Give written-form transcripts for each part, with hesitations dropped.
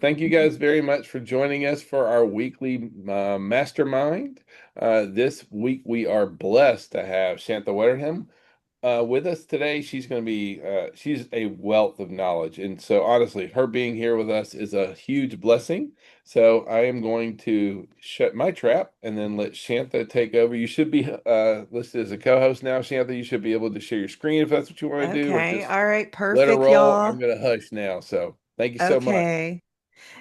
Thank you guys very much for joining us for our weekly mastermind. This week we are blessed to have Shantha Weatherham with us today. She's going to be, she's a wealth of knowledge. And so, honestly, her being here with us is a huge blessing. So, I am going to shut my trap and then let Shantha take over. You should be listed as a co host now, Shantha. You should be able to share your screen if that's what you want to do, or Okay. just All right. let her Perfect, roll. I'm y'all. going to hush now. So, thank you so much. Okay.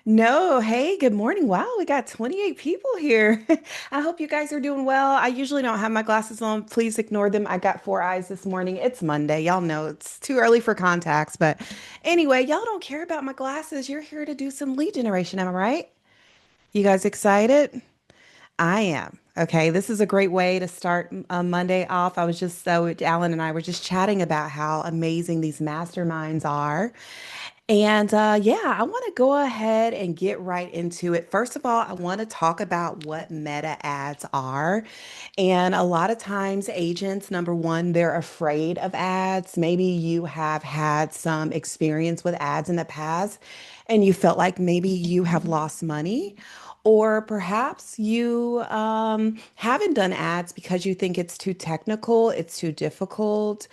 No, hey, good morning. Wow, we got 28 people here. I hope you guys are doing well. I usually don't have my glasses on. Please ignore them. I got four eyes this morning. It's Monday. Y'all know it's too early for contacts. But anyway, y'all don't care about my glasses. You're here to do some lead generation. Am I right? You guys excited? I am. Okay, this is a great way to start Monday off. I was just so Alan and I were just chatting about how amazing these masterminds are. And yeah, I want to go ahead and get right into it. First of all, I want to talk about what meta ads are. And a lot of times, agents, number one, they're afraid of ads. Maybe you have had some experience with ads in the past and you felt like maybe you have lost money. Or perhaps you haven't done ads because you think it's too technical, it's too difficult,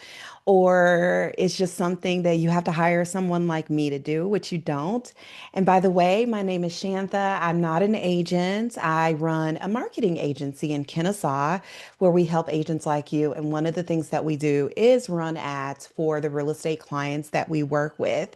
or it's just something that you have to hire someone like me to do, which you don't. And by the way, my name is Shantha. I'm not an agent. I run a marketing agency in Kennesaw where we help agents like you. And one of the things that we do is run ads for the real estate clients that we work with.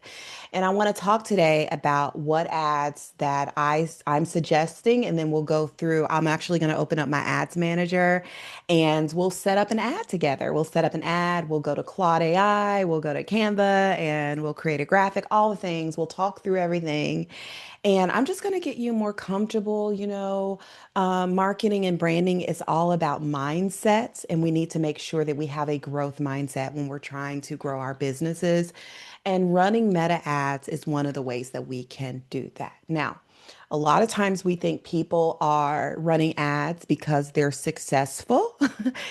And I want to talk today about what ads that I'm suggesting, and then we'll go through. I'm actually going to open up my ads manager and we'll set up an ad together. We'll set up an ad, we'll go to Claude AI, we'll go to Canva, and we'll create a graphic, all the things. We'll talk through everything. And I'm just going to get you more comfortable. Marketing and branding is all about mindsets, and we need to make sure that we have a growth mindset when we're trying to grow our businesses. And running meta ads is one of the ways that we can do that. Now, a lot of times we think people are running ads because they're successful.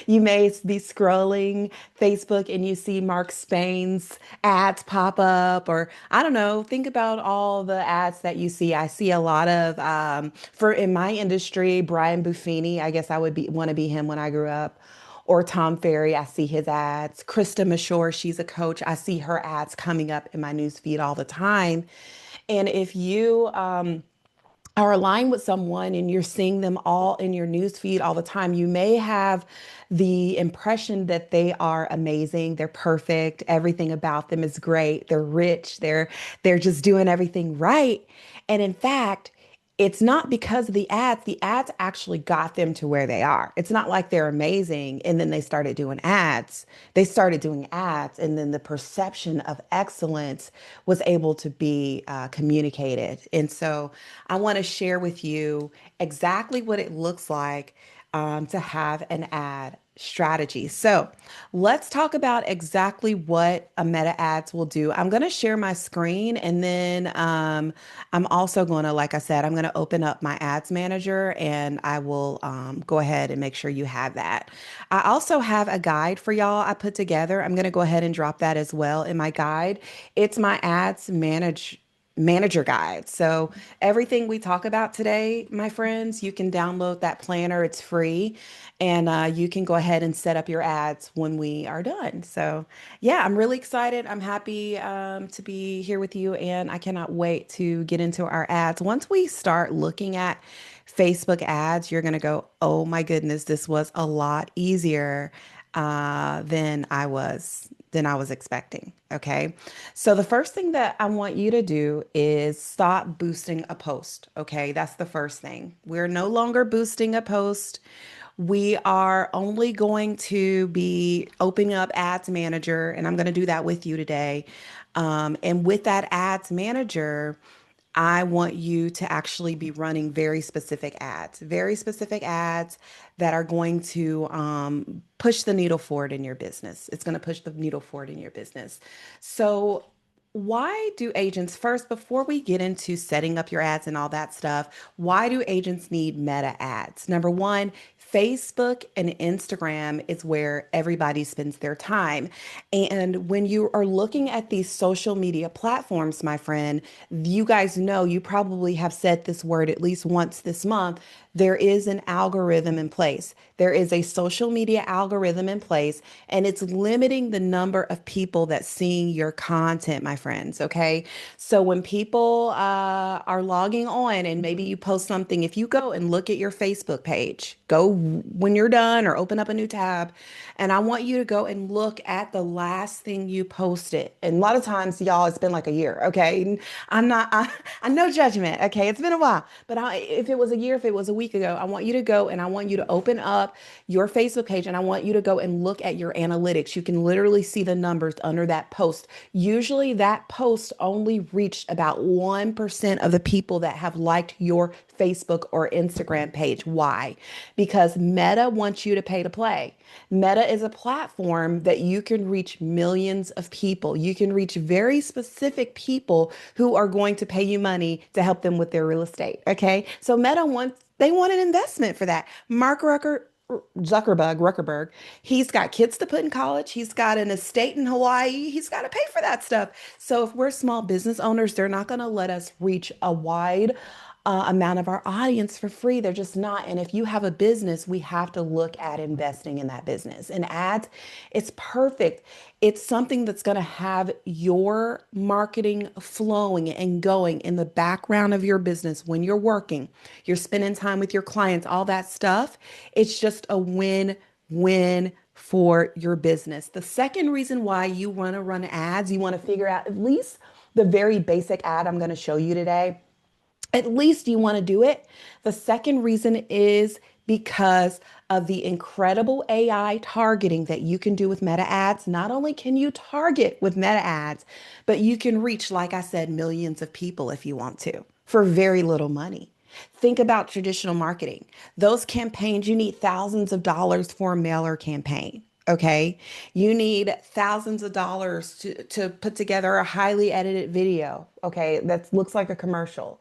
You may be scrolling Facebook and you see Mark Spain's ads pop up, or I don't know, think about all the ads that you see. I see a lot of, for in my industry, Brian Buffini, I guess I would be want to be him when I grew up. Or Tom Ferry, I see his ads. Krista Mashore, she's a coach. I see her ads coming up in my news feed all the time. And if you are aligned with someone and you're seeing them all in your news feed all the time, you may have the impression that they are amazing, they're perfect, everything about them is great, they're rich, they're just doing everything right. And in fact, it's not because of the ads actually got them to where they are. It's not like they're amazing and then they started doing ads. They started doing ads, and then the perception of excellence was able to be communicated. And so I want to share with you exactly what it looks like to have an ad strategy. So let's talk about exactly what a meta ads will do. I'm going to share my screen, and then I'm also going to, like I said, I'm going to open up my ads manager and I will go ahead and make sure you have that. I also have a guide for y'all I put together. I'm going to go ahead and drop that as well in my guide. It's my ads manager guide. So everything we talk about today, my friends, you can download that planner. It's free. And you can go ahead and set up your ads when we are done. So, yeah, I'm really excited. I'm happy to be here with you. And I cannot wait to get into our ads. Once we start looking at Facebook ads, you're going to go, oh my goodness, this was a lot easier than I was expecting. Okay. So the first thing that I want you to do is stop boosting a post. Okay. That's the first thing. We're no longer boosting a post. We are only going to be opening up Ads Manager, and I'm going to do that with you today. And with that Ads Manager, I want you to actually be running very specific ads that are going to push the needle forward in your business. It's going to push the needle forward in your business. So, why do agents, first, before we get into setting up your ads and all that stuff, why do agents need meta ads? Number one, Facebook and Instagram is where everybody spends their time. And when you are looking at these social media platforms, my friend, you guys know you probably have said this word at least once this month. There is an algorithm in place. There is a social media algorithm in place, and it's limiting the number of people that seeing your content, my friends. Okay. So when people are logging on and maybe you post something, if you go and look at your Facebook page, go when you're done or open up a new tab, and I want you to go and look at the last thing you posted. And a lot of times, y'all, it's been like a year. Okay. And I no judgment. Okay. It's been a while, but if it was a year, if it was a week ago, I want you to go and I want you to open up your Facebook page and I want you to go and look at your analytics. You can literally see the numbers under that post. Usually that post only reached about 1% of the people that have liked your Facebook or Instagram page. Why? Because Meta wants you to pay to play. Meta is a platform that you can reach millions of people. You can reach very specific people who are going to pay you money to help them with their real estate. Okay. So Meta wants, they want an investment for that. Zuckerberg, he's got kids to put in college. He's got an estate in Hawaii. He's got to pay for that stuff. So if we're small business owners, they're not going to let us reach a wide amount of our audience for free. They're just not. And if you have a business, we have to look at investing in that business. And ads, it's perfect. It's something that's going to have your marketing flowing and going in the background of your business when you're working, you're spending time with your clients, all that stuff. It's just a win-win for your business. The second reason why you want to run ads, you want to figure out at least the very basic ad I'm going to show you today, at least you want to do it. The second reason is because of the incredible AI targeting that you can do with Meta ads. Not only can you target with Meta ads, but you can reach, like I said, millions of people if you want to for very little money. Think about traditional marketing. Those campaigns, you need thousands of dollars for a mailer campaign. Okay. You need thousands of dollars to put together a highly edited video. Okay. That looks like a commercial.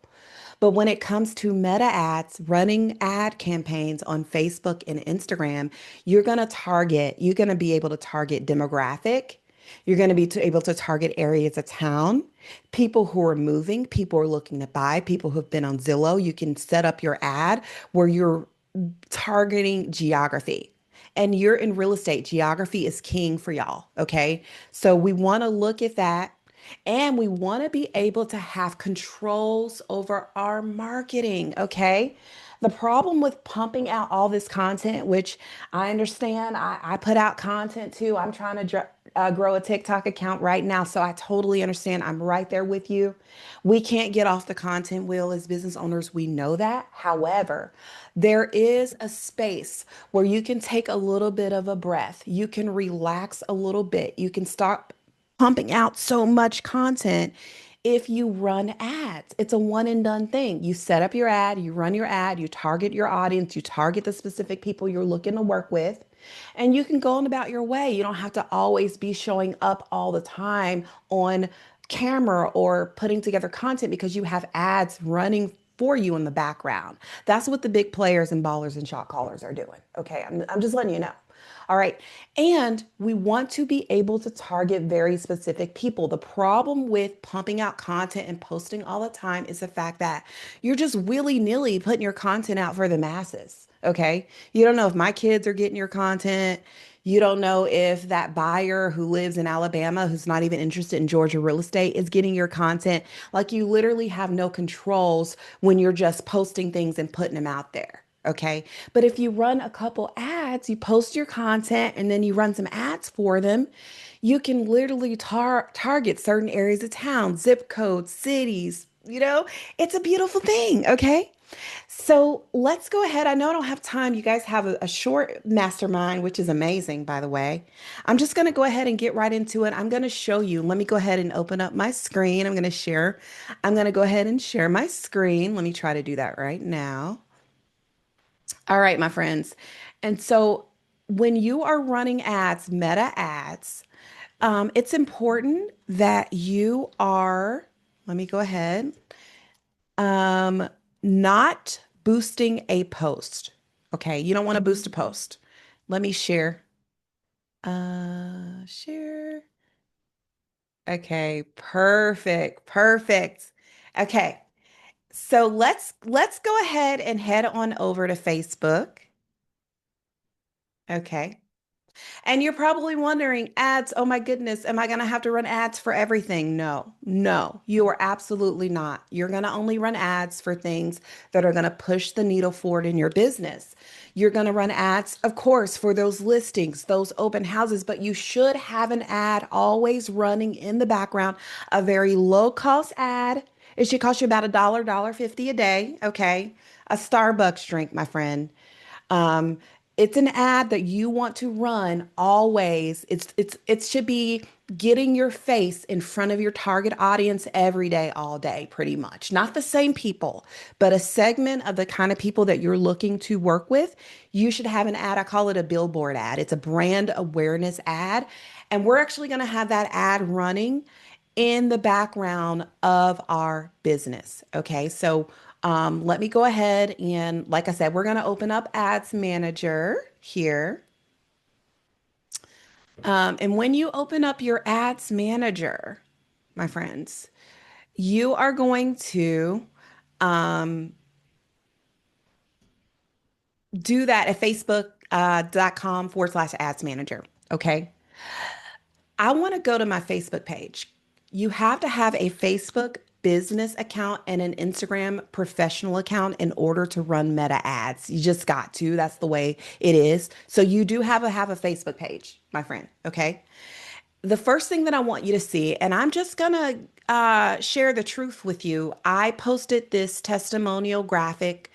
But when it comes to Meta ads, running ad campaigns on Facebook and Instagram, you're going to be able to target demographic. You're going to be able to target areas of town, people who are moving, people who are looking to buy, people who've been on Zillow. You can set up your ad where you're targeting geography. And you're in real estate. Geography is king for y'all. Okay. So we want to look at that. And we want to be able to have controls over our marketing. Okay. The problem with pumping out all this content, which I understand, I put out content too. I'm trying to grow a TikTok account right now. So I totally understand. I'm right there with you. We can't get off the content wheel as business owners. We know that. However, there is a space where you can take a little bit of a breath. You can relax a little bit. You can stop pumping out so much content if you run ads. It's a one and done thing. You set up your ad, you run your ad, you target your audience, you target the specific people you're looking to work with, and you can go on about your way. You don't have to always be showing up all the time on camera or putting together content because you have ads running for you in the background. That's what the big players and ballers and shot callers are doing. Okay, I'm just letting you know. All right. And we want to be able to target very specific people. The problem with pumping out content and posting all the time is the fact that you're just willy-nilly putting your content out for the masses. Okay. You don't know if my kids are getting your content. You don't know if that buyer who lives in Alabama, who's not even interested in Georgia real estate, is getting your content. Like you literally have no controls when you're just posting things and putting them out there. Okay. But if you run a couple ads, you post your content and then you run some ads for them, you can literally target certain areas of town, zip codes, cities. It's a beautiful thing. Okay. So let's go ahead. I know I don't have time. You guys have a short mastermind, which is amazing, by the way. I'm just going to go ahead and get right into it. I'm going to show you. Let me go ahead and open up my screen. I'm going to share. I'm going to go ahead and share my screen. Let me try to do that right now. All right, my friends. And so when you are running ads, Meta ads, it's important that you are, let me go ahead, um, not boosting a post. Okay, you don't want to boost a post. Let me share. Share. Okay, perfect. Perfect. Okay. So let's go ahead and head on over to Facebook. Okay. And you're probably wondering, ads, oh my goodness, am I going to have to run ads for everything? No, no, you are absolutely not. You're going to only run ads for things that are going to push the needle forward in your business. You're going to run ads, of course, for those listings, those open houses, but you should have an ad always running in the background, a very low cost ad. It should cost you about $1, 50 a day. Okay. A Starbucks drink, my friend. Um, it's an ad that you want to run always. It should be getting your face in front of your target audience every day, all day, pretty much. Not the same people, but a segment of the kind of people that you're looking to work with. You should have an ad. I call it a billboard ad. It's a brand awareness ad. And we're actually going to have that ad running in the background of our business. Okay, so let me go ahead and, like I said, we're going to open up Ads Manager here. And when you open up your Ads Manager, my friends, you are going to um, do that at facebook.com/ads manager. Okay. I want to go to my Facebook page. You have to have a Facebook business account and an Instagram professional account in order to run Meta ads. You just got to. That's the way it is. So you do have a Facebook page, my friend. Okay. The first thing that I want you to see, and I'm just gonna share the truth with you. I posted this testimonial graphic.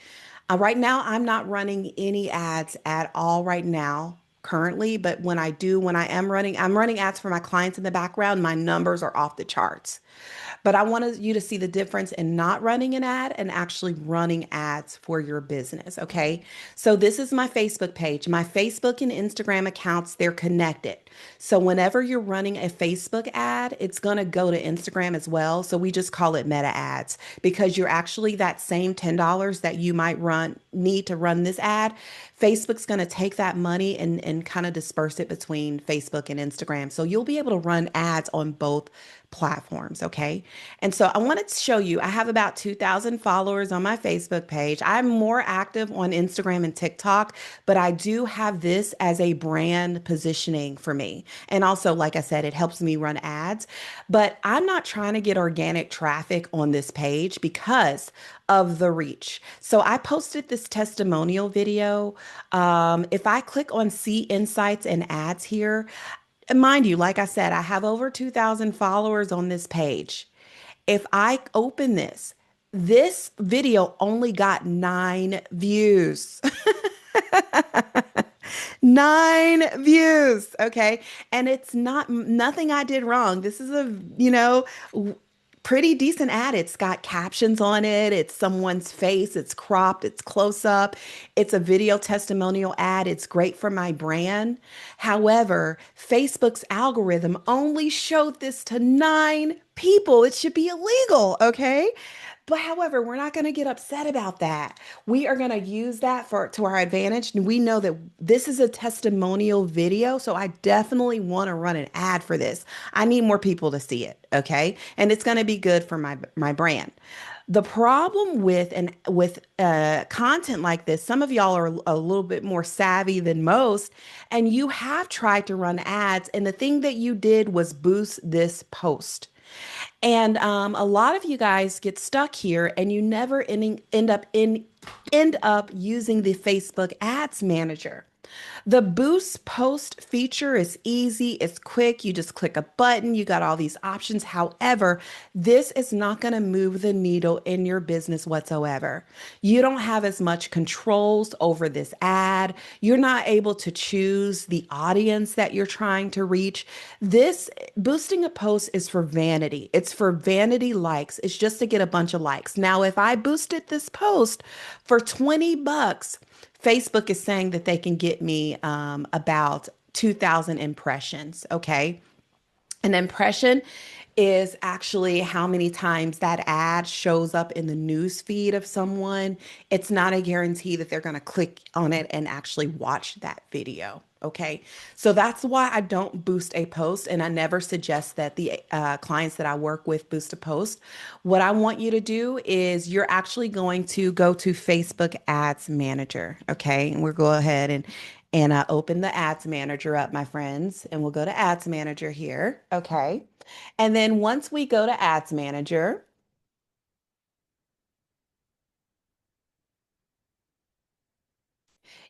Right now, I'm not running any ads at all right now, currently. But when I do, when I am running, I'm running ads for my clients in the background. My numbers are off the charts. But I wanted you to see the difference in not running an ad and actually running ads for your business. Okay. So this is my Facebook page. My Facebook and Instagram accounts, they're connected. So whenever you're running a Facebook ad, it's going to go to Instagram as well. So we just call it meta ads because you're actually that same $10 that you might need to run this ad. Facebook's going to take that money and kind of disperse it between Facebook and Instagram. So you'll be able to run ads on both platforms. Okay. And so I wanted to show you, I have about 2,000 followers on my Facebook page. I'm more active on Instagram and TikTok, but I do have this as a brand positioning for me. And also, like I said, it helps me run ads, but I'm not trying to get organic traffic on this page because of the reach. So I posted this testimonial video. If I click on see insights and ads here, and mind you, like I said, I have over 2,000 followers on this page. If I open this video only got 9 views. 9 views. Okay. And it's not nothing I did wrong. This is pretty decent ad. It's got captions on it. It's someone's face. It's cropped. It's close up. It's a video testimonial ad. It's great for my brand. However, Facebook's algorithm only showed this to 9 people. It should be illegal. Okay. But however, we're not going to get upset about that. We are going to use that for to our advantage. And we know that this is a testimonial video, so I definitely want to run an ad for this. I need more people to see it, okay? And it's going to be good for my brand. The problem with content like this, some of y'all are a little bit more savvy than most, and you have tried to run ads, and the thing that you did was boost this post. And a lot of you guys get stuck here and you never end up using the Facebook Ads Manager. The Boost Post feature is easy, it's quick. You just click a button, you got all these options. However, this is not going to move the needle in your business whatsoever. You don't have as much controls over this ad. You're not able to choose the audience that you're trying to reach. This boosting a post is for vanity. It's for vanity likes. It's just to get a bunch of likes. Now, if I boosted this post for 20 bucks, Facebook is saying that they can get me about 2,000 impressions. Okay. An impression is actually how many times that ad shows up in the news feed of someone. It's not a guarantee that they're going to click on it and actually watch that video. Okay. So that's why I don't boost a post, and I never suggest that the clients that I work with boost a post. What I want you to do is you're actually going to go to Facebook Ads Manager. Okay. And we'll go ahead and open the Ads Manager up, my friends, and we'll go to Ads Manager here. Okay. And then once we go to Ads Manager,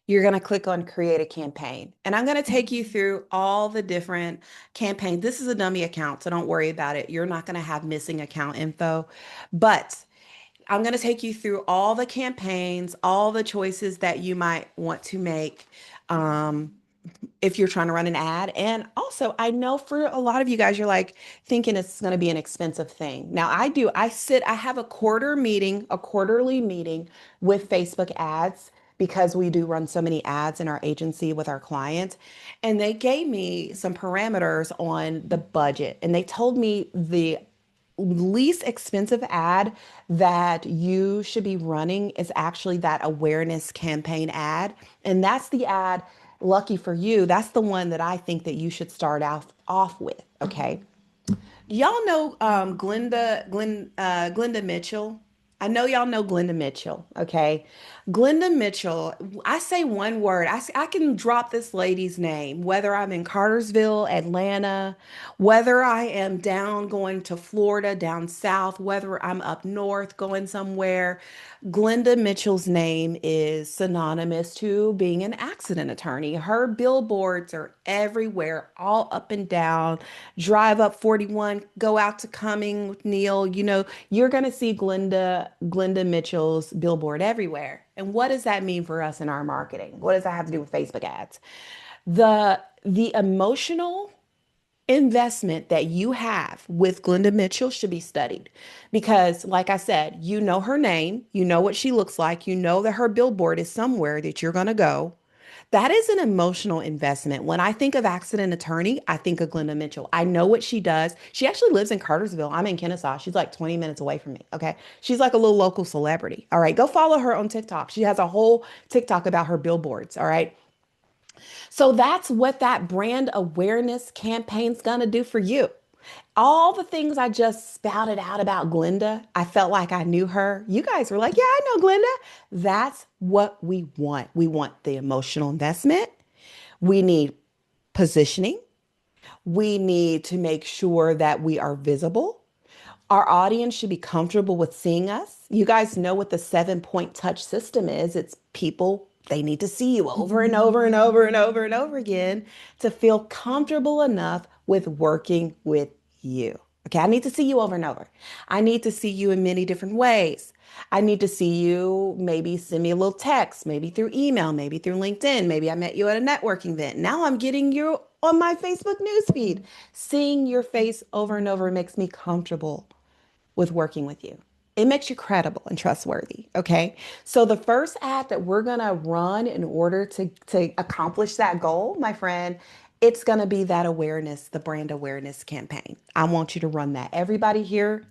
you're going to click on Create a Campaign. And I'm going to take you through all the different campaigns. This is a dummy account, so don't worry about it. You're not going to have missing account info, but I'm going to take you through all the campaigns, all the choices that you might want to make. Um, if you're trying to run an ad. And also, I know for a lot of you guys, you're like thinking it's going to be an expensive thing. Now, I have a quarterly meeting with Facebook ads because we do run so many ads in our agency with our clients. And they gave me some parameters on the budget, and they told me the least expensive ad that you should be running is actually that awareness campaign ad. And that's the ad, lucky for you, that's the one that I think that you should start off with. Okay. Y'all know Glenda Mitchell. I know y'all know Glenda Mitchell. Okay. Glenda Mitchell, I say one word. I can drop this lady's name, whether I'm in Cartersville, Atlanta, whether I am down going to Florida, down south, whether I'm up north going somewhere. Glenda Mitchell's name is synonymous to being an accident attorney. Her billboards are everywhere, all up and down. Drive up 41, go out to Cumming with Neil. You're going to see Glenda Mitchell's billboard everywhere. And what does that mean for us in our marketing? What does that have to do with Facebook ads? The emotional investment that you have with Glenda Mitchell should be studied because, like I said, you know her name, you know what she looks like, you know that her billboard is somewhere that you're going to go. That is an emotional investment. When I think of accident attorney, I think of Glenda Mitchell. I know what she does. She actually lives in Cartersville. I'm in Kennesaw. She's like 20 minutes away from me. Okay. She's like a little local celebrity. All right. Go follow her on TikTok. She has a whole TikTok about her billboards. All right. So that's what that brand awareness campaign's gonna do for you. All the things I just spouted out about Glenda, I felt like I knew her. You guys were like, yeah, I know Glenda. That's what we want. We want the emotional investment. We need positioning. We need to make sure that we are visible. Our audience should be comfortable with seeing us. You guys know what the 7 point touch system is. It's people, they need to see you over and over and over and over and over again to feel comfortable enough with working with you. Okay, I need to see you over and over. I need to see you in many different ways. I need to see you, maybe send me a little text, maybe through email, maybe through LinkedIn. Maybe I met you at a networking event. Now I'm getting you on my Facebook newsfeed. Seeing your face over and over makes me comfortable with working with you. It makes you credible and trustworthy. Okay. So the first ad that we're gonna run in order to accomplish that goal, my friend, it's gonna be that awareness, the brand awareness campaign. I want you to run that. Everybody here,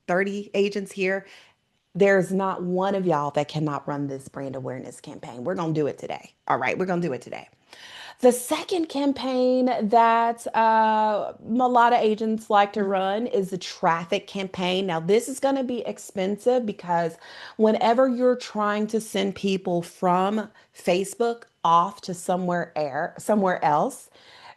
30 agents here, there's not one of y'all that cannot run this brand awareness campaign. We're gonna do it today. All right, we're gonna do it today. The second campaign that a lot of agents like to run is the traffic campaign. Now, this is going to be expensive because whenever you're trying to send people from Facebook off to somewhere else,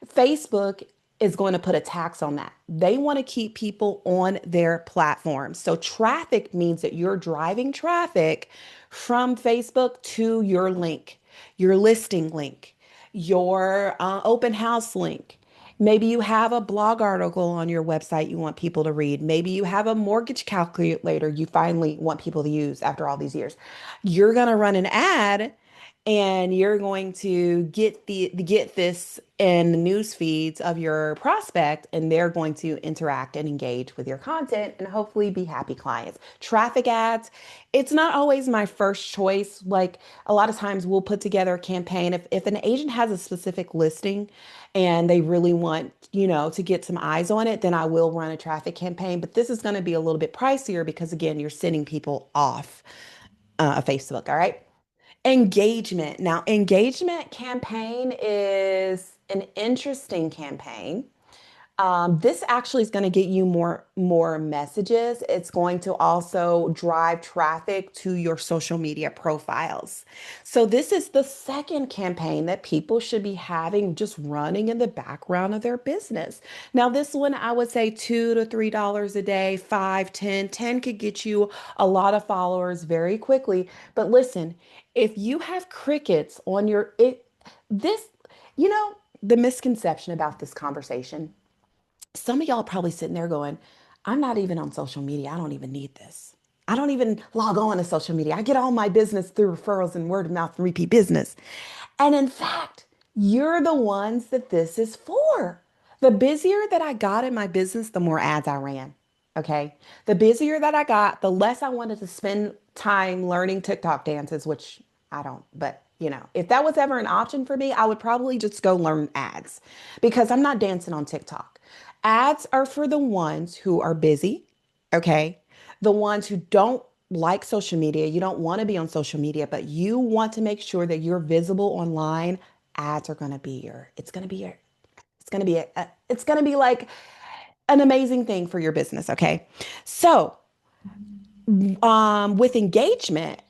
Facebook is going to put a tax on that. They want to keep people on their platform. So traffic means that you're driving traffic from Facebook to your link, your listing link, your open house link. Maybe you have a blog article on your website you want people to read. Maybe you have a mortgage calculator you finally want people to use after all these years. You're going to run an ad and you're going to get this in the news feeds of your prospect, and they're going to interact and engage with your content and hopefully be happy clients. Traffic ads, it's not always my first choice. Like a lot of times we'll put together a campaign if an agent has a specific listing and they really want, to get some eyes on it, then I will run a traffic campaign. But this is going to be a little bit pricier because again, you're sending people off Facebook. All right. Engagement. Now, engagement campaign is an interesting campaign. This actually is going to get you more messages. It's going to also drive traffic to your social media profiles. So this is the second campaign that people should be having just running in the background of their business. Now, this one I would say $2 to $3 a day, 5, 10, 10 could get you a lot of followers very quickly. But listen, if you have crickets on your this, you know, the misconception about this conversation, some of y'all probably sitting there going, I'm not even on social media. I don't even need this. I don't even log on to social media. I get all my business through referrals and word of mouth and repeat business. And in fact, you're the ones that this is for. The busier that I got in my business, the more ads I ran. Okay. The busier that I got, the less I wanted to spend time learning TikTok dances, which I don't, but if that was ever an option for me, I would probably just go learn ads because I'm not dancing on TikTok. Ads are for the ones who are busy, okay? The ones who don't like social media, you don't want to be on social media, but you want to make sure that you're visible online. Ads are going to be it's going to be it's going to be like an amazing thing for your business, okay? So, with engagement,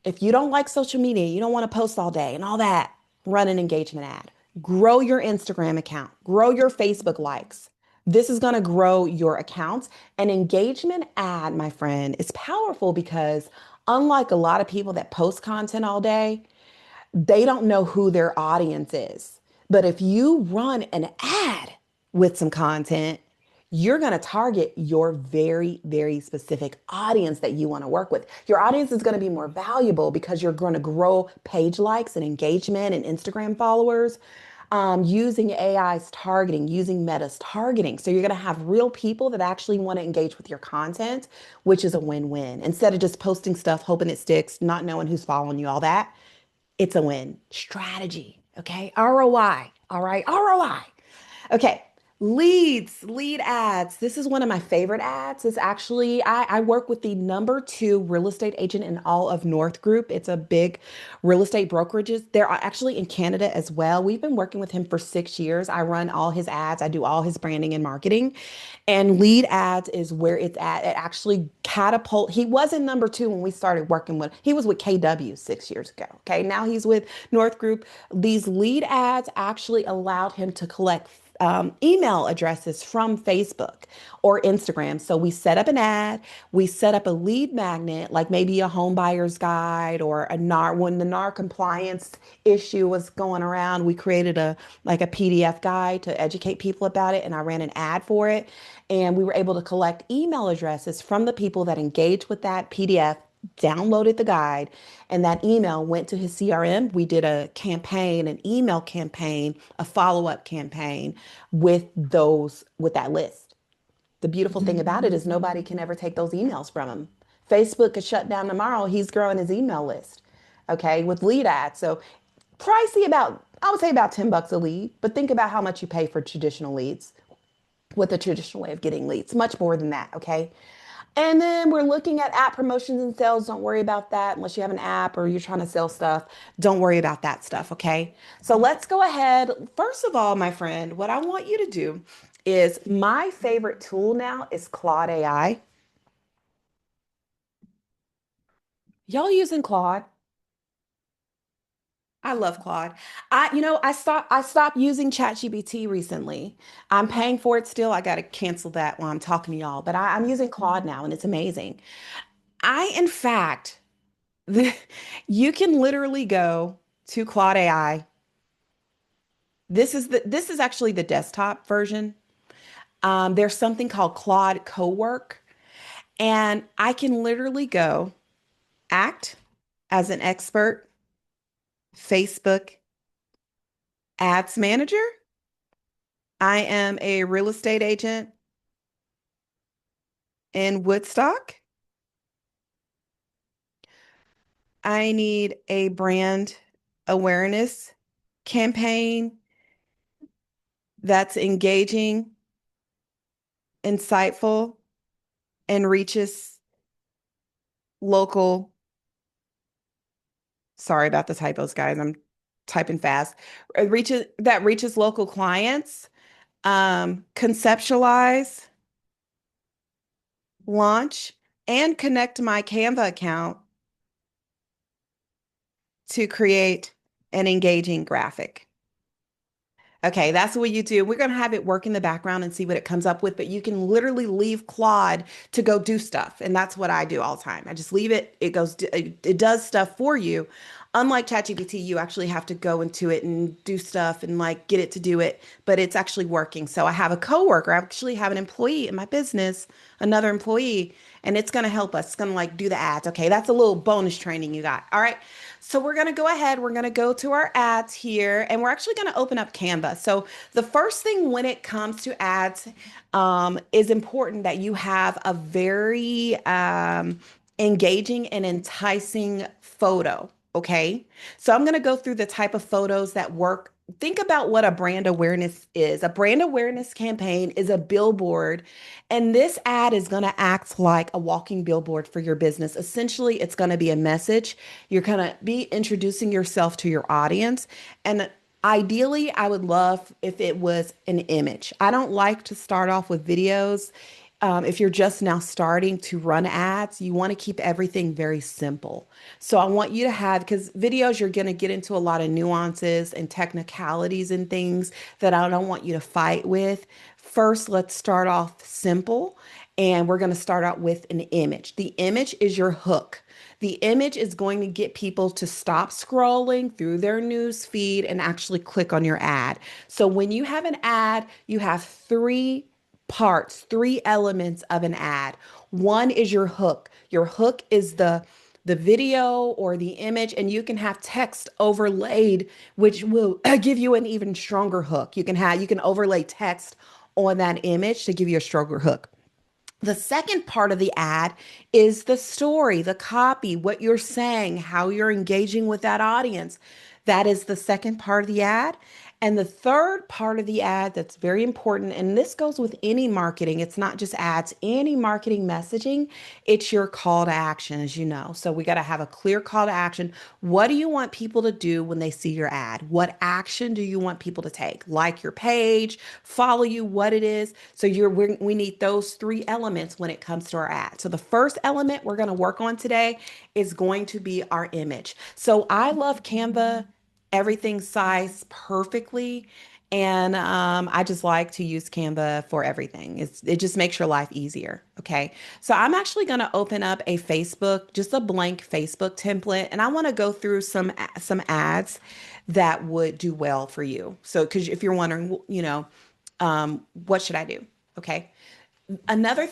if you don't like social media, you don't want to post all day and all that, run an engagement ad. Grow your Instagram account, grow your Facebook likes. This is going to grow your accounts. An engagement ad, my friend, is powerful because unlike a lot of people that post content all day, they don't know who their audience is. But if you run an ad with some content, you're going to target your very, very specific audience that you want to work with. Your audience is going to be more valuable because you're going to grow page likes and engagement and Instagram followers using AI's targeting, using Meta's targeting. So you're going to have real people that actually want to engage with your content, which is a win-win. Instead of just posting stuff, hoping it sticks, not knowing who's following you, all that, it's a win. Strategy. Okay. ROI. All right. ROI. Okay. Lead ads. This is one of my favorite ads. It's actually, I work with the number two real estate agent in all of North Group. It's a big real estate brokerages. They're actually in Canada as well. We've been working with him for 6 years. I run all his ads. I do all his branding and marketing. And lead ads is where it's at. It actually catapult. He wasn't number two when we started working with, he was with KW 6 years ago. Okay. Now he's with North Group. These lead ads actually allowed him to collect email addresses from Facebook or Instagram. So we set up an ad, we set up a lead magnet, like maybe a home buyer's guide or a NAR. When the NAR compliance issue was going around, we created a PDF guide to educate people about it, and I ran an ad for it. And we were able to collect email addresses from the people that engaged with that PDF, downloaded the guide, and that email went to his CRM. We did a campaign, an email campaign, a follow-up campaign with that list. The beautiful thing about it is nobody can ever take those emails from him. Facebook could shut down tomorrow. He's growing his email list, okay, with lead ads. So pricey, about, I would say about $10 a lead, but think about how much you pay for traditional leads with the traditional way of getting leads. Much more than that, okay? And then we're looking at app promotions and sales. Don't worry about that unless you have an app or you're trying to sell stuff. Don't worry about that stuff, okay? So let's go ahead. First of all, my friend, what I want you to do is my favorite tool now is Claude AI. Y'all using Claude? I love Claude. I stopped using ChatGPT recently. I'm paying for it still. I got to cancel that while I'm talking to y'all, but I'm using Claude now and it's amazing. In fact, you can literally go to Claude AI. This is actually the desktop version. There's something called Claude Cowork, and I can literally go act as an expert, Facebook Ads Manager. I am a real estate agent in Woodstock. I need a brand awareness campaign that's engaging, insightful, and reaches local. Sorry about the typos, guys. I'm typing fast. Reaches local clients. Conceptualize, launch, and connect my Canva account to create an engaging graphic. Okay, that's what you do. We're going to have it work in the background and see what it comes up with, but you can literally leave Claude to go do stuff. And that's what I do all the time. I just leave it, it does stuff for you. Unlike ChatGPT, you actually have to go into it and do stuff and like get it to do it, but it's actually working. So I have a coworker, I actually have an employee in my business, another employee, and it's going to help us. It's going to like do the ads. Okay, that's a little bonus training you got. All right. So we're going to go ahead. We're going to go to our ads here, and we're actually going to open up Canva. So the first thing when it comes to ads is important that you have a very engaging and enticing photo. Okay. So I'm going to go through the type of photos that work. Think about what a brand awareness is. A brand awareness campaign is a billboard, and this ad is going to act like a walking billboard for your business. Essentially, it's going to be a message. You're going to be introducing yourself to your audience. And ideally, I would love if it was an image. I don't like to start off with videos. If you're just now starting to run ads, you want to keep everything very simple. So I want you to have, because videos, you're going to get into a lot of nuances and technicalities and things that I don't want you to fight with. First, let's start off simple, and we're going to start out with an image. The image is your hook. The image is going to get people to stop scrolling through their news feed and actually click on your ad. So when you have an ad, you have three parts, three elements of an ad. One is your hook. Your hook is the video or the image, and you can have text overlaid, which will give you an even stronger hook. You can overlay text on that image to give you a stronger hook. The second part of the ad is the story, the copy, what you're saying, how you're engaging with that audience. That is the second part of the ad. And the third part of the ad that's very important, and this goes with any marketing, it's not just ads, any marketing messaging, it's your call to action, as you know. So we got to have a clear call to action. What do you want people to do when they see your ad? What action do you want people to take? Like your page, follow you, what it is. So we need those three elements when it comes to our ad. So the first element we're going to work on today is going to be our image. So I love Canva, everything sized perfectly. And I just like to use Canva for everything. It just makes your life easier. Okay. So I'm actually going to open up a Facebook, just a blank Facebook template, and I want to go through some ads that would do well for you. So because if you're wondering, what should I do? Okay. Another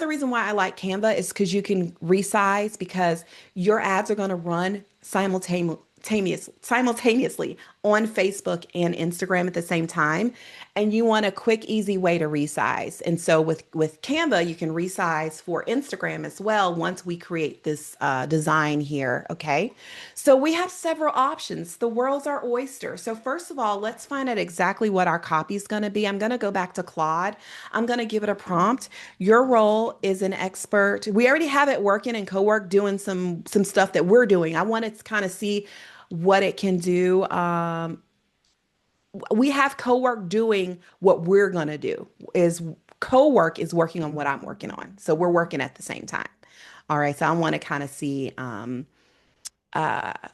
reason why I like Canva is because you can resize because your ads are going to run simultaneously on Facebook and Instagram at the same time, and you want a quick, easy way to resize. And so with Canva, you can resize for Instagram as well once we create this design here. Okay, so we have several options. The world's our oyster. So first of all, let's find out exactly what our copy is going to be. I'm going to go back to Claude. I'm going to give it a prompt. Your role is an expert. We already have it working in Cowork doing some stuff that we're doing. I want to kind of see what it can do. We have Cowork doing what we're going to do. Is Cowork is working on what I'm working on. So we're working at the same time. All right. So I want to kind of see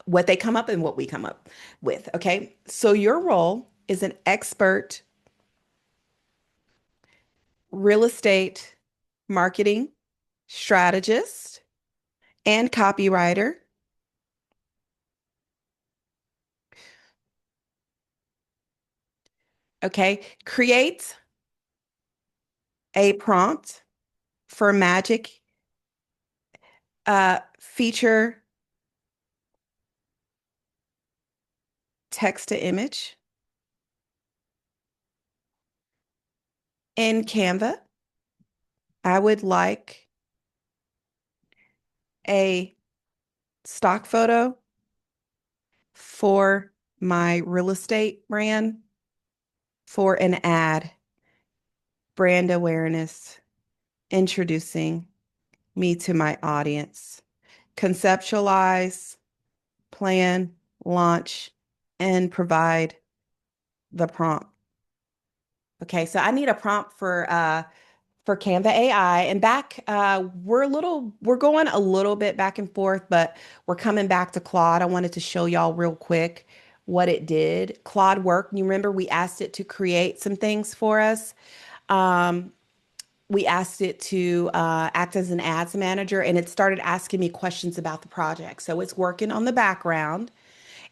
what they come up and what we come up with. Okay. So your role is an expert real estate marketing strategist and copywriter. Okay. Create a prompt for magic feature text to image in Canva. I would like a stock photo for my real estate brand for an ad, brand awareness, introducing me to my audience, conceptualize, plan, launch, and provide the prompt. Okay, so I need a prompt for Canva AI. And back, we're going a little bit back and forth, but we're coming back to Claude. I wanted to show y'all real quick what it did. Claude worked. You remember we asked it to create some things for us. Um, we asked it to act as an ads manager, and it started asking me questions about the project. So it's working on the background.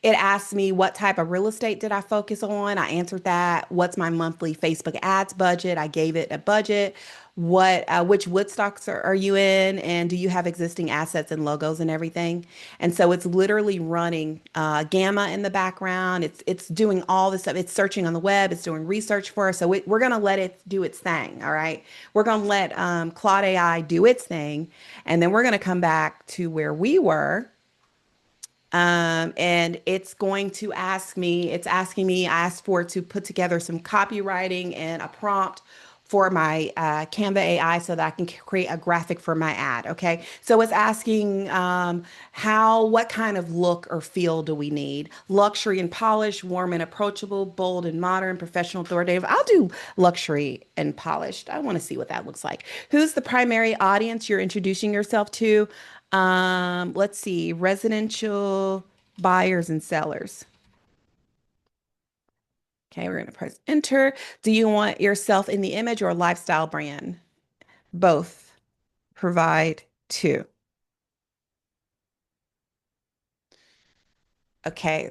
It asked me what type of real estate did I focus on. I answered that. What's my monthly Facebook ads budget? I gave it a budget. Which Woodstocks are you in? And do you have existing assets and logos and everything? And so it's literally running Gamma in the background. It's doing all this stuff. It's searching on the web. It's doing research for us. So we're gonna let it do its thing. All right. We're gonna let Claude AI do its thing, and then we're gonna come back to where we were, and it's going to ask me, it's asking me, I asked for it to put together some copywriting and a prompt for my Canva AI so that I can create a graphic for my ad. Okay. So it's asking what kind of look or feel do we need? Luxury and polished, warm and approachable, bold and modern, professional, authoritative. I'll do luxury and polished. I want to see what that looks like. Who's the primary audience you're introducing yourself to? Let's see, residential buyers and sellers. Okay, we're going to press enter. Do you want yourself in the image or lifestyle brand? Both. Provide two. Okay,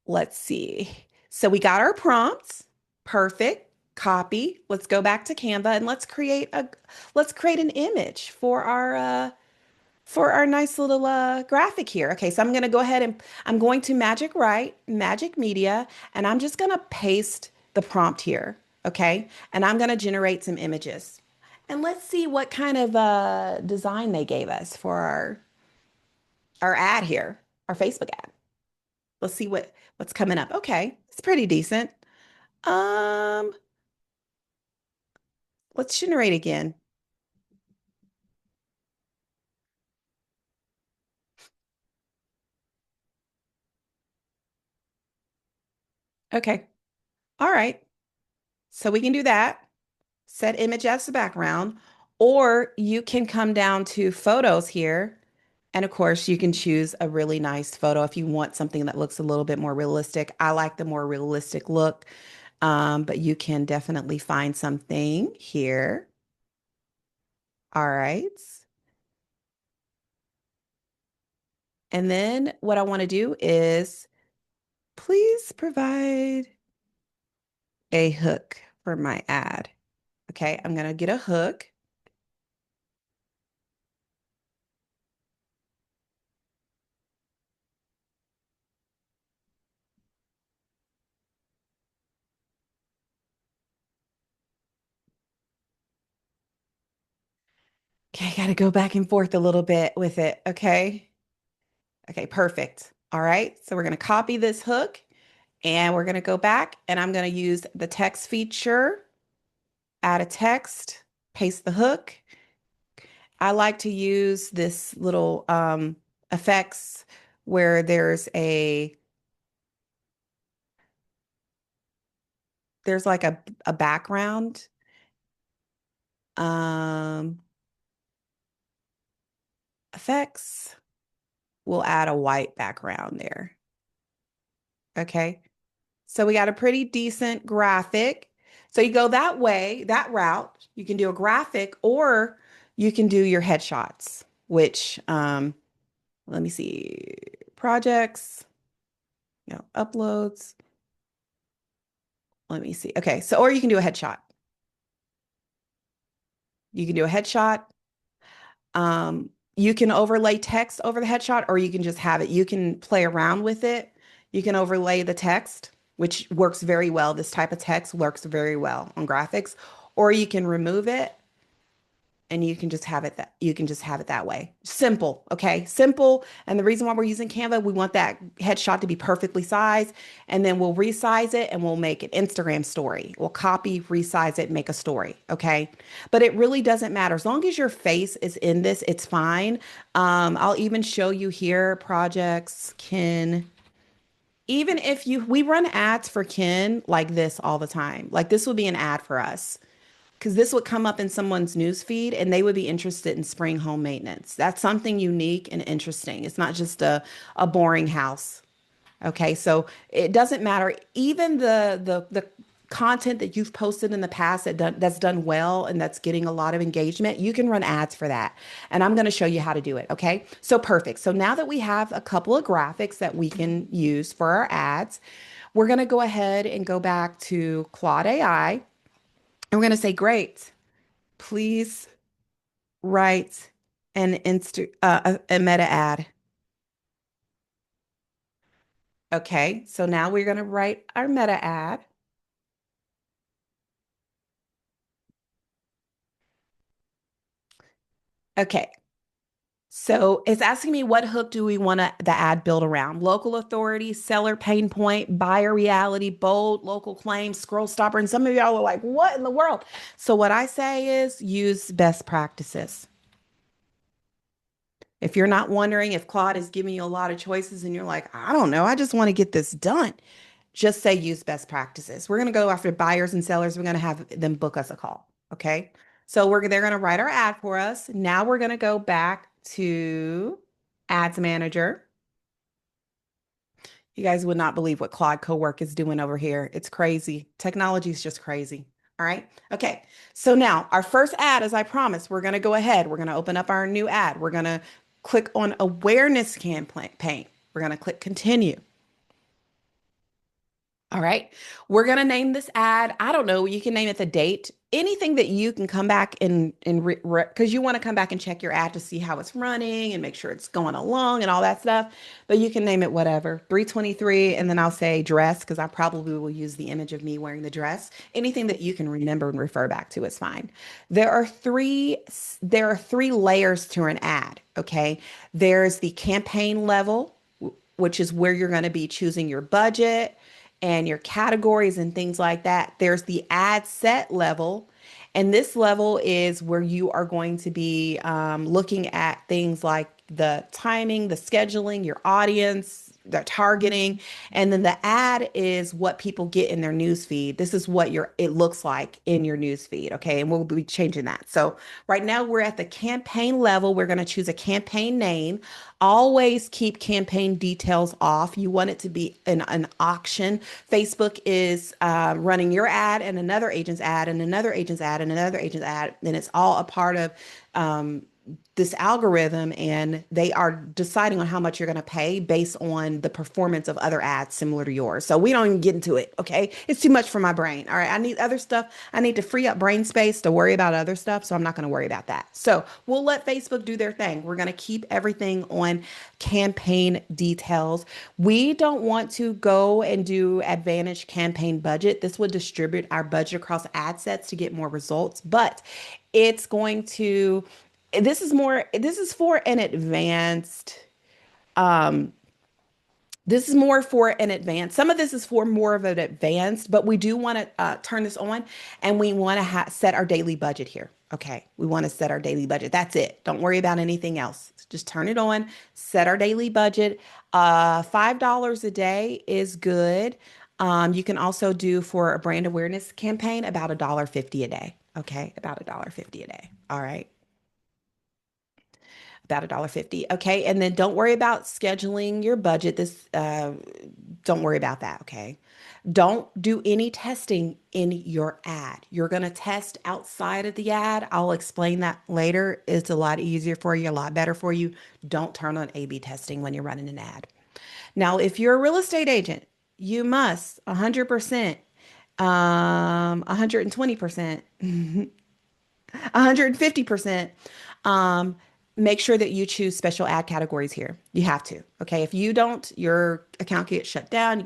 let's see. So we got our prompts. Perfect. Copy. Let's go back to Canva and let's create an image for our nice little graphic here. Okay, so I'm going to go ahead and I'm going to Magic Write, Magic Media, and I'm just going to paste the prompt here. Okay, and I'm going to generate some images. And let's see what kind of design they gave us for our ad here, our Facebook ad. Let's see what's coming up. Okay, it's pretty decent. Um, let's generate again. Okay, all right. So we can do that. Set image as the background, or you can come down to photos here. And of course, you can choose a really nice photo if you want something that looks a little bit more realistic. I like the more realistic look, but you can definitely find something here. All right. And then what I want to do is please provide a hook for my ad. Okay, I'm going to get a hook. Okay, I got to go back and forth a little bit with it. Okay. Okay, perfect. All right, so we're going to copy this hook and we're going to go back and I'm going to use the text feature, add a text, paste the hook. I like to use this little effects where there's like a background. Um, effects. We'll add a white background there. Okay. So we got a pretty decent graphic. So you go that way, that route. You can do a graphic or you can do your headshots, which let me see, projects, uploads. Let me see. Okay, so or you can do a headshot. You can do a headshot. You can overlay text over the headshot, or you can just have it. You can play around with it. You can overlay the text, which works very well. This type of text works very well on graphics, or you can remove it and you can just have it that you can just have it that way. Simple, okay? Simple. And the reason why we're using Canva, we want that headshot to be perfectly sized, and then we'll resize it and we'll make an Instagram story. We'll copy, resize it, make a story, okay? But it really doesn't matter. As long as your face is in this, it's fine. I'll even show you here projects can even if we run ads for Ken like this all the time. Like this would be an ad for us because this would come up in someone's news feed and they would be interested in spring home maintenance. That's something unique and interesting. It's not just a boring house. Okay, so it doesn't matter. Even the content that you've posted in the past that's done well and that's getting a lot of engagement, you can run ads for that. And I'm going to show you how to do it. Okay, so perfect. So now that we have a couple of graphics that we can use for our ads, we're going to go ahead and go back to Claude AI, and we're going to say, great, please write a meta ad. Okay, so now we're going to write our meta ad. Okay, so it's asking me what hook do we want the ad build around? Local authority, seller pain point, buyer reality, bold, local claim, scroll stopper. And some of y'all are like, what in the world? So what I say is use best practices. If you're not wondering if Claude is giving you a lot of choices and you're like, I don't know, I just want to get this done, just say use best practices. We're going to go after buyers and sellers. We're going to have them book us a call. Okay. So they're going to write our ad for us. Now we're going to go back to Ads Manager. You guys would not believe what Claude Cowork is doing over here. It's crazy. Technology is just crazy. All right. Okay. So now our first ad, as I promised, we're going to go ahead. We're going to open up our new ad. We're going to click on awareness campaign. We're going to click continue. All right. We're going to name this ad. I don't know. You can name it the date, anything that you can come back and because you want to come back and check your ad to see how it's running and make sure it's going along and all that stuff. But you can name it whatever, 323. And then I'll say dress because I probably will use the image of me wearing the dress. Anything that you can remember and refer back to is fine. There are three, there are three layers to an ad. Okay. There's the campaign level, which is where you're going to be choosing your budget and your categories and things like that. There's the ad set level. And this level is where you are going to be looking at things like the timing, the scheduling, your audience, the targeting, and then the ad is what people get in their news feed. This is what it looks like in your news feed, okay? And we'll be changing that. So right now we're at the campaign level. We're going to choose a campaign name. Always keep campaign details off. You want it to be an auction. Facebook is running your ad and another agent's ad and another agent's ad and another agent's ad, and it's all a part of this algorithm, and they are deciding on how much you're going to pay based on the performance of other ads similar to yours. So we don't even get into it. Okay. It's too much for my brain. All right. I need other stuff. I need to free up brain space to worry about other stuff. So I'm not going to worry about that. So we'll let Facebook do their thing. We're going to keep everything on campaign details. We don't want to go and do advantage campaign budget. This would distribute our budget across ad sets to get more results, but it's going to this is for an advanced this is more for an advanced. Some of this is for more of an advanced, but we do want to turn this on, and we want to set our daily budget here. Okay, we want to set our daily budget. That's it. Don't worry about anything else. Just turn it on, set our daily budget. $5 a day is good. You can also do for a brand awareness campaign about $1.50 a day. Okay, about $1.50 a day. All right. About $1.50. Okay. And then don't worry about scheduling your budget. Don't worry about that. Okay. Don't do any testing in your ad. You're going to test outside of the ad. I'll explain that later. It's a lot easier for you, a lot better for you. Don't turn on A/B testing when you're running an ad. Now, if you're a real estate agent, you must 100%, 120%, 150%, make sure that you choose special ad categories here. You have to. Okay. If you don't, your account gets shut down.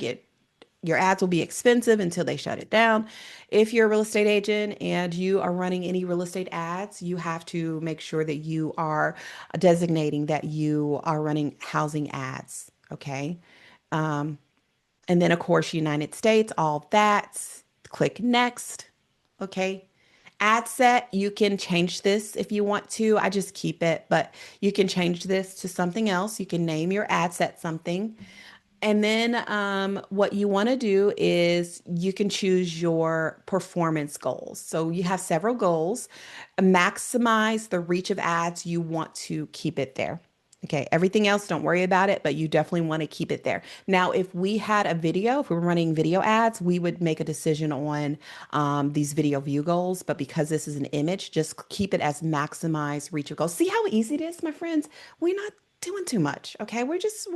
Your ads will be expensive until they shut it down. If you're a real estate agent and you are running any real estate ads, you have to make sure that you are designating that you are running housing ads. Okay. And then, of course, United States, all that. Click next. Okay. Ad set, you can change this if you want to. I just keep it, but you can change this to something else. You can name your ad set something. And then what you want to do is you can choose your performance goals. So you have several goals. Maximize the reach of ads. You want to keep it there. Okay, everything else, don't worry about it, but you definitely want to keep it there. Now, if we had a video, if we were running video ads, we would make a decision on these video view goals. But because this is an image, just keep it as maximize reach of goals. See how easy it is, my friends? We're not doing too much. Okay. We're just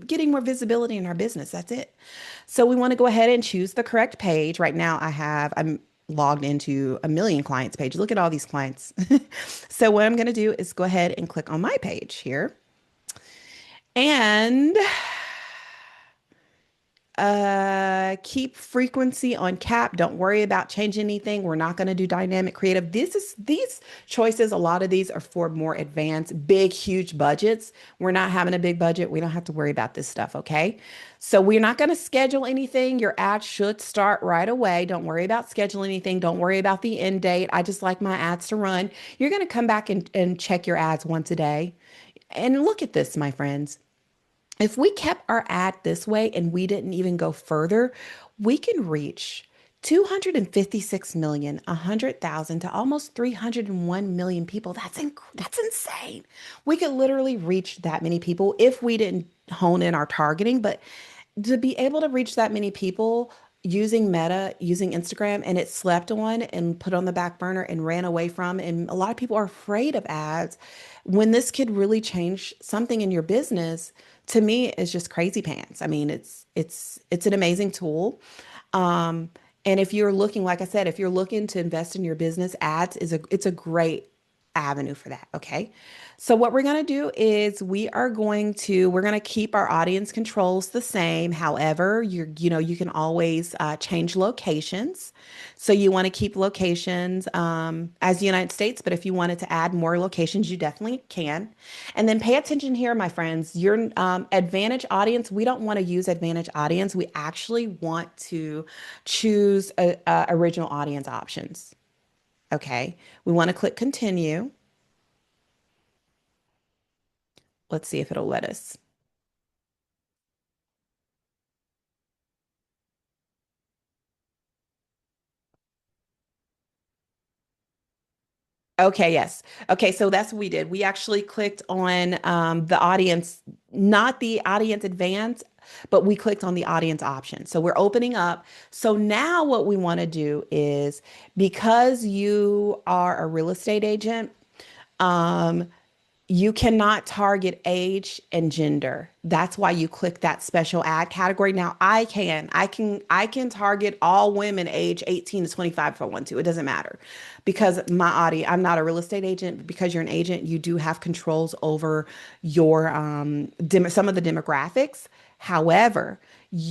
getting more visibility in our business. That's it. So we want to go ahead and choose the correct page. Right now I'm logged into a million clients page. Look at all these clients. So what I'm going to do is go ahead and click on my page here. And keep frequency on cap. Don't worry about changing anything. We're not going to do dynamic creative. These choices, a lot of these are for more advanced, big, huge budgets. We're not having a big budget. We don't have to worry about this stuff, okay? So we're not going to schedule anything. Your ad should start right away. Don't worry about scheduling anything. Don't worry about the end date. I just like my ads to run. You're going to come back and check your ads once a day. And look at this, my friends. If we kept our ad this way and we didn't even go further, we can reach 256 million, 100,000 to almost 301 million people. That's insane. We could literally reach that many people if we didn't hone in our targeting, but to be able to reach that many people using Meta, using Instagram, and it slept on and put on the back burner and ran away from, and a lot of people are afraid of ads. When this could really change something in your business, to me, it's just crazy pants. I mean, it's an amazing tool. Um, and if you're looking, like I said, if you're looking to invest in your business, ads is it's a great avenue for that. Okay. So what we're going to do is we're going to keep our audience controls the same. However, you can always change locations. So you want to keep locations as the United States, but if you wanted to add more locations, you definitely can. And then pay attention here, my friends, your advantage audience, we don't want to use advantage audience. We actually want to choose original audience options. Okay. We want to click continue. Let's see if it'll let us. Okay, yes. Okay, so that's what we did. We actually clicked on the audience, not the audience advance, but we clicked on the audience option. So we're opening up. So now what we want to do is because you are a real estate agent, um, you cannot target age and gender. That's why you click that special ad category. Now I can target all women age 18 to 25 if I want to. It doesn't matter because my audience, I'm not a real estate agent, but because you're an agent, you do have controls over your some of the demographics. However,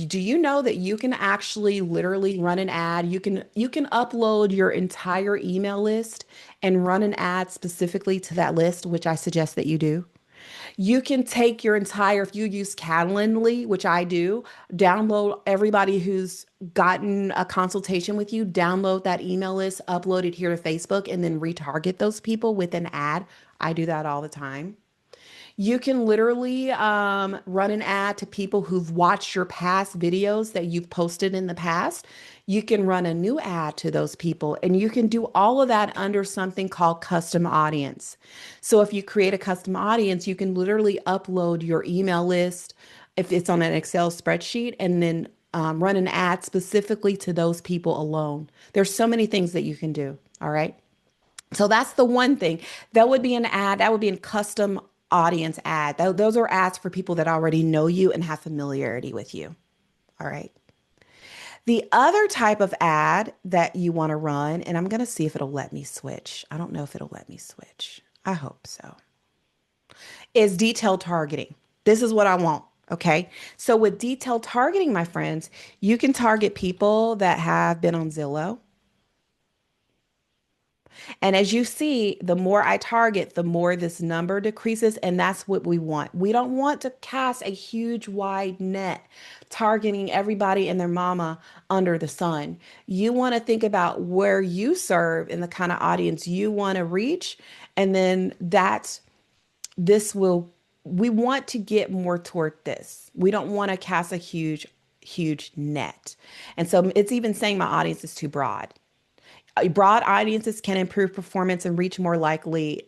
do you know that you can actually literally run an ad? You can upload your entire email list and run an ad specifically to that list, which I suggest that you do. You can take your entire, if you use Calendly, which I do, download everybody who's gotten a consultation with you, download that email list, upload it here to Facebook, and then retarget those people with an ad. I do that all the time. You can literally run an ad to people who've watched your past videos that you've posted in the past. You can run a new ad to those people, and you can do all of that under something called custom audience. So if you create a custom audience, you can literally upload your email list if it's on an Excel spreadsheet and then run an ad specifically to those people alone. There's so many things that you can do. All right. So that's the one thing. That would be an ad, that would be a custom audience ad. Those are ads for people that already know you and have familiarity with you. All right. The other type of ad that you want to run, and I'm going to see if it'll let me switch. I don't know if it'll let me switch. I hope so. is detailed targeting. This is what I want. Okay. So with detailed targeting, my friends, you can target people that have been on Zillow. And as you see, the more I target, the more this number decreases. And that's what we want. We don't want to cast a huge wide net targeting everybody and their mama under the sun. You want to think about where you serve and the kind of audience you want to reach. And then this will, we want to get more toward this. We don't want to cast a huge net. And so it's even saying my audience is too broad. Broad audiences can improve performance and reach more likely.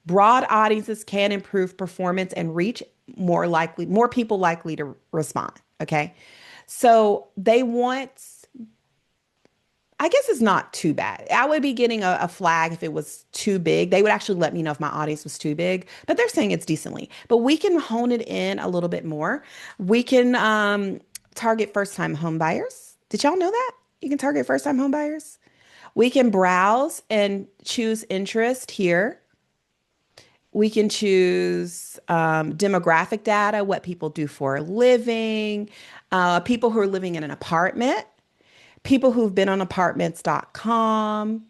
Broad audiences can improve performance and reach more people likely to respond. Okay. So they want, I guess it's not too bad. I would be getting a flag if it was too big. They would actually let me know if my audience was too big, but they're saying it's decently. But we can hone it in a little bit more. We can target first time home buyers. Did y'all know that? You can target first time home buyers. We can browse and choose interest here. We can choose demographic data, what people do for a living, people who are living in an apartment, people who've been on apartments.com,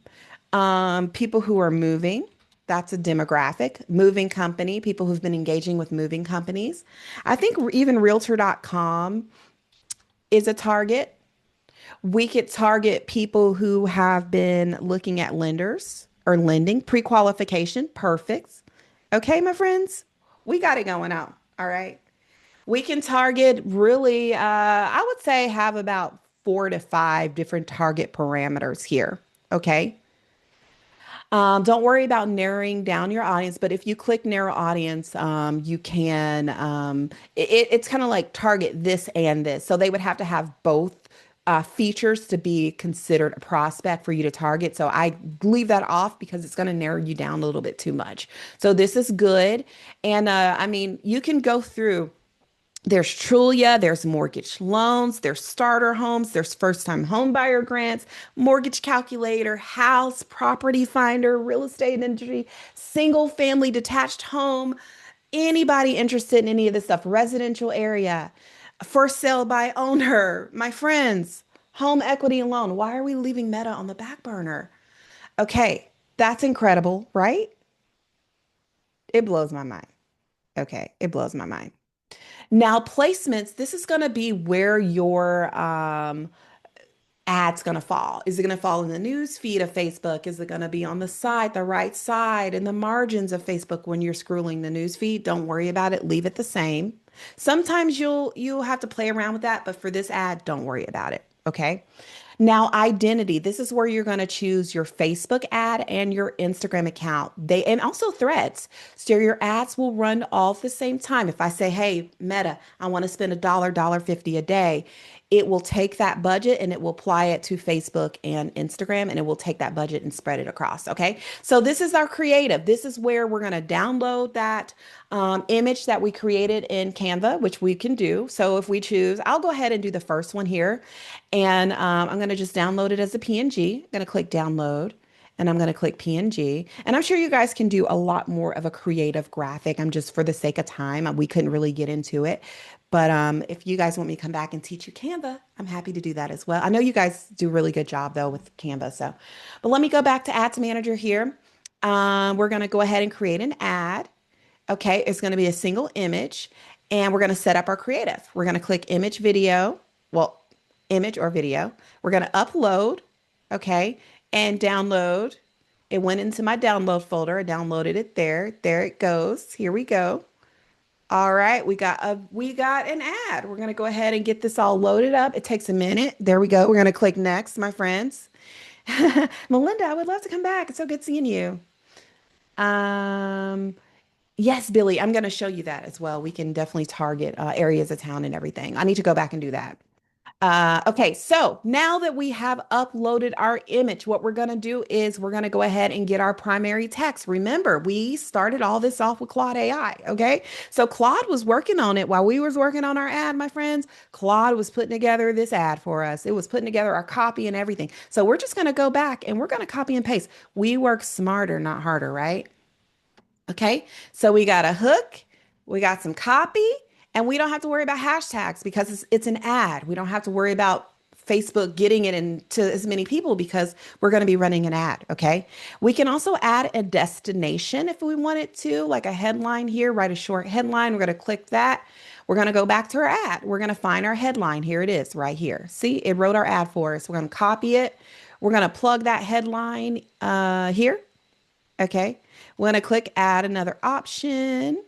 people who are moving. That's a demographic. Moving company, people who've been engaging with moving companies. I think even realtor.com is a target. We could target people who have been looking at lenders or lending, pre-qualification, perfect. Okay, my friends, we got it going on. All right. We can target really, I would say have about 4 to 5 different target parameters here. Okay. Don't worry about narrowing down your audience, but if you click narrow audience, you can, it's kind of like target this and this. So they would have to have both features to be considered a prospect for you to target. So I leave that off because it's going to narrow you down a little bit too much. So this is good. And I mean, you can go through. There's Trulia, there's mortgage loans, there's starter homes, there's first time home buyer grants, mortgage calculator, house, property finder, real estate industry, single family detached home, anybody interested in any of this stuff, residential area, for sale by owner, my friends, home equity and loan. Why are we leaving Meta on the back burner? Okay, that's incredible, right? It blows my mind. Okay, it blows my mind. Now, placements, this is going to be where your ad's going to fall. Is it going to fall in the news feed of Facebook? Is it going to be on the side, the right side, in the margins of Facebook when you're scrolling the news feed? Don't worry about it. Leave it the same. Sometimes you'll have to play around with that, but for this ad, don't worry about it. Okay. Now, identity. This is where you're going to choose your Facebook ad and your Instagram account. They and also threads. So your ads will run all at the same time. If I say, hey, Meta, I want to spend $1, 50 a day, it will take that budget and it will apply it to Facebook and Instagram, and it will take that budget and spread it across. Okay. So this is our creative. This is where we're going to download that image that we created in Canva, which we can do. So if we choose, I'll go ahead and do the first one here. And I'm going to just download it as a PNG. I'm going to click download and I'm going to click PNG. And I'm sure you guys can do a lot more of a creative graphic. I'm just for the sake of time, we couldn't really get into it. But if you guys want me to come back and teach you Canva, I'm happy to do that as well. I know you guys do a really good job though with Canva. So, but let me go back to Ads Manager here. We're going to go ahead and create an ad. Okay, it's going to be a single image and we're going to set up our creative. We're going to click image video. Well, image or video. We're going to upload, okay, and download. It went into my download folder. I downloaded it there. There it goes. Here we go. All right, we got an ad. We're going to go ahead and get this all loaded up. It takes a minute. There we go. We're going to click next, my friends. Melinda, I would love to come back. It's so good seeing you. Um, yes, Billy, I'm going to show you that as well. We can definitely target areas of town and everything. I need to go back and do that. Okay, so now that we have uploaded our image, what we're going to do is we're going to go ahead and get our primary text. Remember, we started all this off with Claude AI, okay? So Claude was working on it while we was working on our ad, my friends. Claude was putting together this ad for us. It was putting together our copy and everything. So we're just going to go back and we're going to copy and paste. We work smarter, not harder, right? Okay, so we got a hook, we got some copy, and we don't have to worry about hashtags because it's an ad. We don't have to worry about Facebook getting it into as many people because we're going to be running an ad. Okay, we can also add a destination if we wanted to, like a headline here, write a short headline. We're going to click that. We're going to go back to our ad. We're going to find our headline. Here it is right here. See, it wrote our ad for us. We're going to copy it. We're going to plug that headline here. Okay. We're going to click add another option.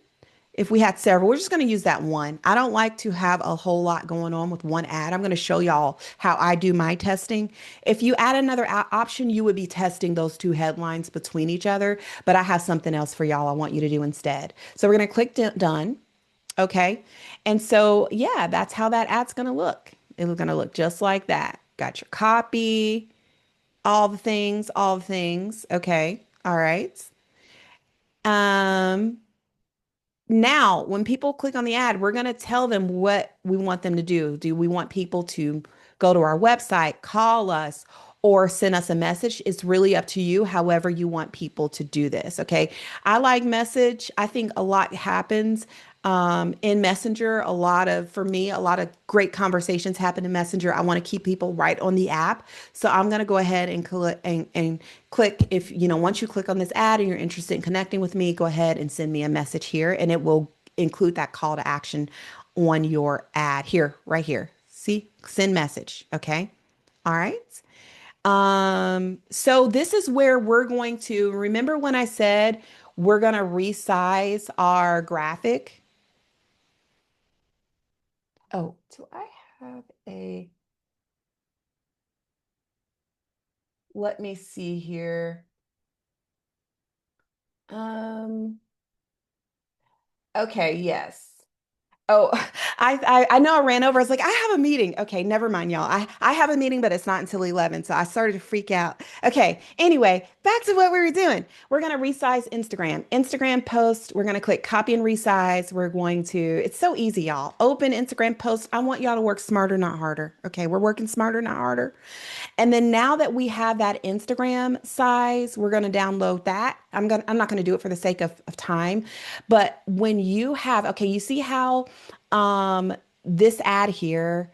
If we had several, we're just going to use that one. I don't like to have a whole lot going on with one ad. I'm going to show y'all how I do my testing. If you add another option, you would be testing those two headlines between each other. But I have something else for y'all I want you to do instead. So we're going to click done. Okay. And so, yeah, that's how that ad's going to look. It's going to look just like that. Got your copy, all the things, all the things. Okay. All right. Um, Now, when people click on the ad, we're going to tell them what we want them to do. Do we want people to go to our website, call us, or send us a message? It's really up to you, however you want people to do this. Okay. I like message. I think a lot happens in Messenger. For me, a lot of great conversations happen in Messenger. I want to keep people right on the app. So I'm going to go ahead and click if, once you click on this ad and you're interested in connecting with me, go ahead and send me a message here and it will include that call to action on your ad here, right here. See, send message. Okay. All right. So this is where we're going to remember when I said we're going to resize our graphic. Oh, do I have let me see here. Um, okay, yes. Oh, I know I ran over. I was like, I have a meeting. Okay, never mind, y'all. I have a meeting, but it's not until 11. So I started to freak out. Okay, anyway, back to what we were doing. We're gonna resize Instagram. Instagram post, we're gonna click copy and resize. It's so easy, y'all. Open Instagram post. I want y'all to work smarter, not harder. Okay, we're working smarter, not harder. And then now that we have that Instagram size, we're going to download that. I'm not going to do it for the sake of time, but when you have, okay, you see how um this ad here,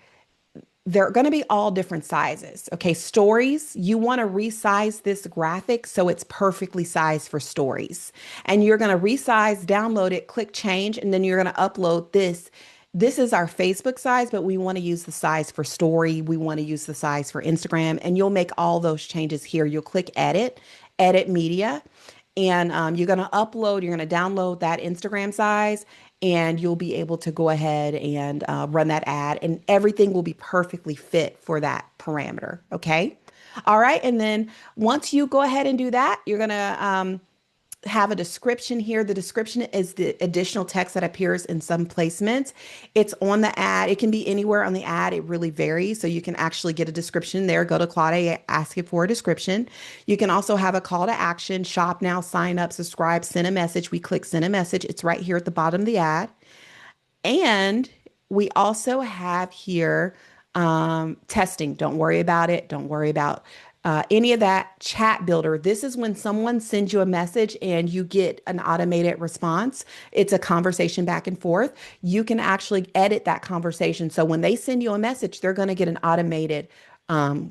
they're going to be all different sizes. Okay, stories, you want to resize this graphic so it's perfectly sized for stories. And you're going to resize, download it, click change, and then you're going to upload this. This is our Facebook size, but we want to use the size for story. We want to use the size for Instagram, and you'll make all those changes here. You'll click edit, edit media, and you're going to upload, you're going to download that Instagram size, and you'll be able to go ahead and run that ad, and everything will be perfectly fit for that parameter. Okay. All right. And then once you go ahead and do that, you're going to have a description here. The description is the additional text that appears in some placements. It's on the ad. It can be anywhere on the ad. It really varies. So you can actually get a description there. Go to Claude, ask it for a description. You can also have a call to action, shop now, sign up, subscribe, send a message. We click send a message. It's right here at the bottom of the ad. And we also have here testing. Don't worry about it. Don't worry about any of that. Chat builder. This is when someone sends you a message and you get an automated response. It's a conversation back and forth. You can actually edit that conversation. So when they send you a message, they're going to get an automated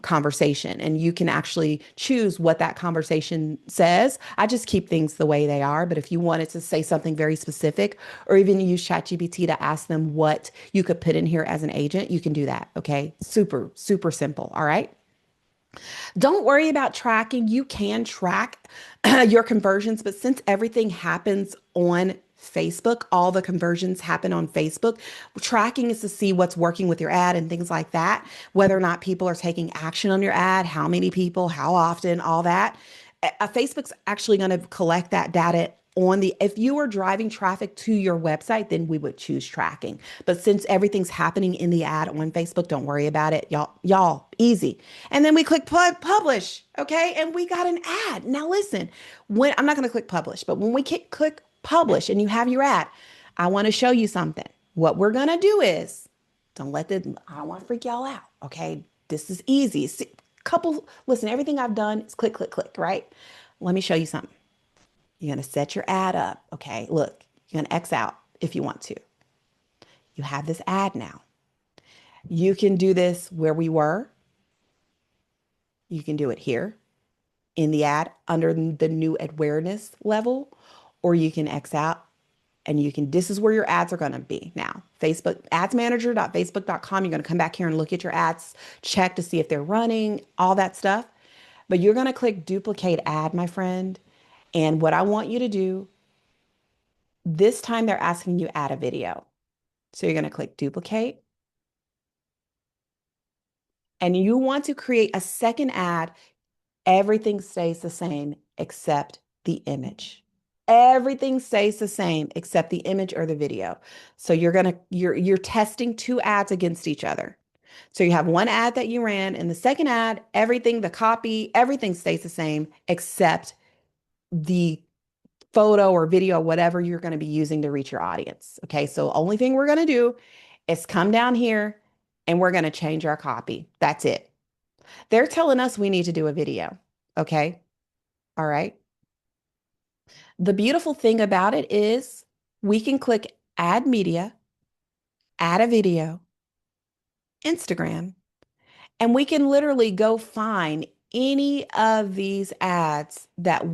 conversation, and you can actually choose what that conversation says. I just keep things the way they are, but if you wanted to say something very specific or even use ChatGPT to ask them what you could put in here as an agent, you can do that. Okay. Super, super simple. All right. Don't worry about tracking. You can track your conversions, but since everything happens on Facebook, all the conversions happen on Facebook. Tracking is to see what's working with your ad and things like that, whether or not people are taking action on your ad, how many people, how often, all that. Facebook's actually going to collect that data if you were driving traffic to your website, then we would choose tracking. But since everything's happening in the ad on Facebook, don't worry about it. Y'all, easy. And then we click publish. Okay. And we got an ad. Now listen, when I'm not going to click publish, but when we click publish and you have your ad, I want to show you something. What we're going to do is I don't want to freak y'all out. Okay. This is easy. Listen, everything I've done is click, click, click, right? Let me show you something. You're going to set your ad up. Okay, look, you're going to X out if you want to. You have this ad now. You can do this where we were. You can do it here in the ad under the new awareness level, or you can X out and you can, this is where your ads are going to be now. Facebook, adsmanager.facebook.com. You're going to come back here and look at your ads, check to see if they're running, all that stuff. But you're going to click duplicate ad, my friend. And what I want you to do this time, they're asking you add a video. So you're going to click duplicate and you want to create a second ad. Everything stays the same except the image. Everything stays the same except the image or the video. So you're testing two ads against each other. So you have one ad that you ran and the second ad, everything, the copy, everything stays the same except the photo or video, whatever you're going to be using to reach your audience. Okay. So only thing we're going to do is come down here and we're going to change our copy. That's it. They're telling us we need to do a video. Okay. All right. The beautiful thing about it is we can click add media, add a video, Instagram, and we can literally go find any of these ads that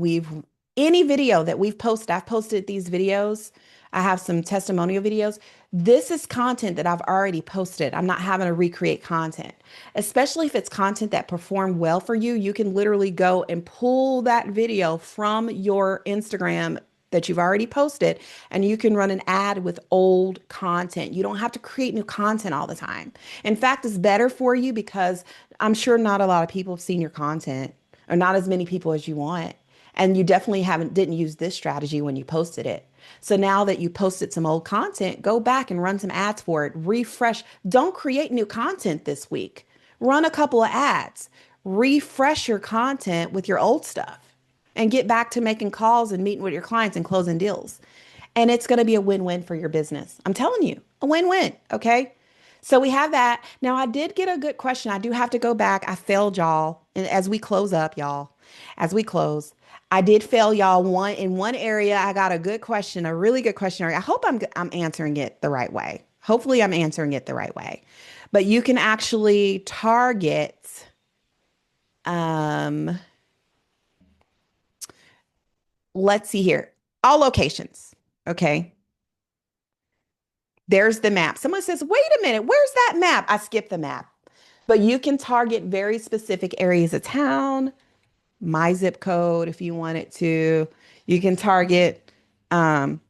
any video that we've posted. I've posted these videos. I have some testimonial videos. This is content that I've already posted. I'm not having to recreate content, especially if it's content that performed well for you. You can literally go and pull that video from your Instagram that you've already posted, and you can run an ad with old content. You don't have to create new content all the time. In fact, it's better for you because I'm sure not a lot of people have seen your content or not as many people as you want. And you definitely didn't use this strategy when you posted it. So now that you posted some old content, go back and run some ads for it. Refresh. Don't create new content this week. Run a couple of ads. Refresh your content with your old stuff and get back to making calls and meeting with your clients and closing deals. And it's going to be a win-win for your business. I'm telling you, a win-win. Okay. So we have that. Now, I did get a good question. I do have to go back. I failed y'all. And as we close up, y'all, as we close, I did fail y'all in one area. I got a good question, a really good question. I hope I'm answering it the right way. Hopefully, I'm answering it the right way. But you can actually target um let's see here. All locations. Okay. There's the map. Someone says, wait a minute, where's that map? I skipped the map. But you can target very specific areas of town, my zip code if you wanted to. You can target um,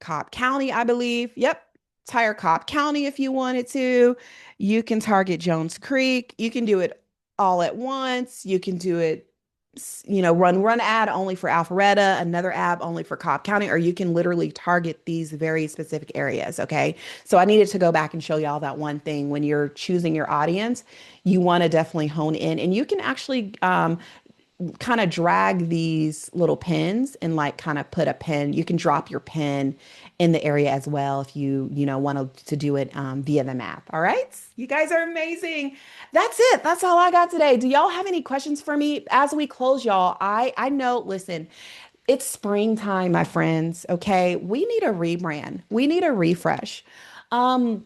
Cobb County, I believe. Yep. Entire Cobb County if you wanted to. You can target Jones Creek. You can do it all at once. You can do it, run ad only for Alpharetta, another ad only for Cobb County, or you can literally target these very specific areas. Okay. So I needed to go back and show y'all that one thing when you're choosing your audience, you want to definitely hone in and you can actually kind of drag these little pins and like kind of put a pin. You can drop your pin in the area as well if you want to do it via the map. All right. You guys are amazing. That's it. That's all I got today. Do y'all have any questions for me as we close, y'all? I know, listen, it's springtime, my friends. Okay. We need a rebrand. We need a refresh. Um,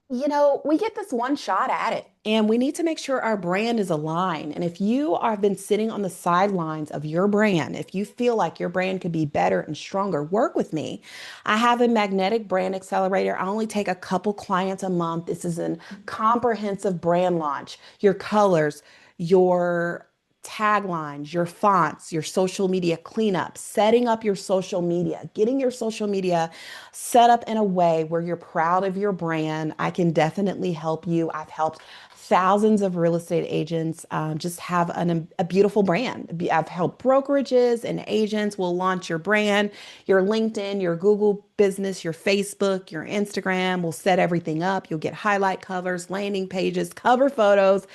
we get this one shot at it, and we need to make sure our brand is aligned. And if you have been sitting on the sidelines of your brand, if you feel like your brand could be better and stronger, work with me. I have a magnetic brand accelerator. I only take a couple clients a month. This is a comprehensive brand launch. Your colors, your taglines, your fonts, your social media cleanup, setting up your social media, getting your social media set up in a way where you're proud of your brand. I can definitely help you. I've helped thousands of real estate agents just have a beautiful brand. I've helped brokerages and agents will launch your brand, your LinkedIn, your Google business, your Facebook, your Instagram. Will set everything up. You'll get highlight covers, landing pages, cover photos.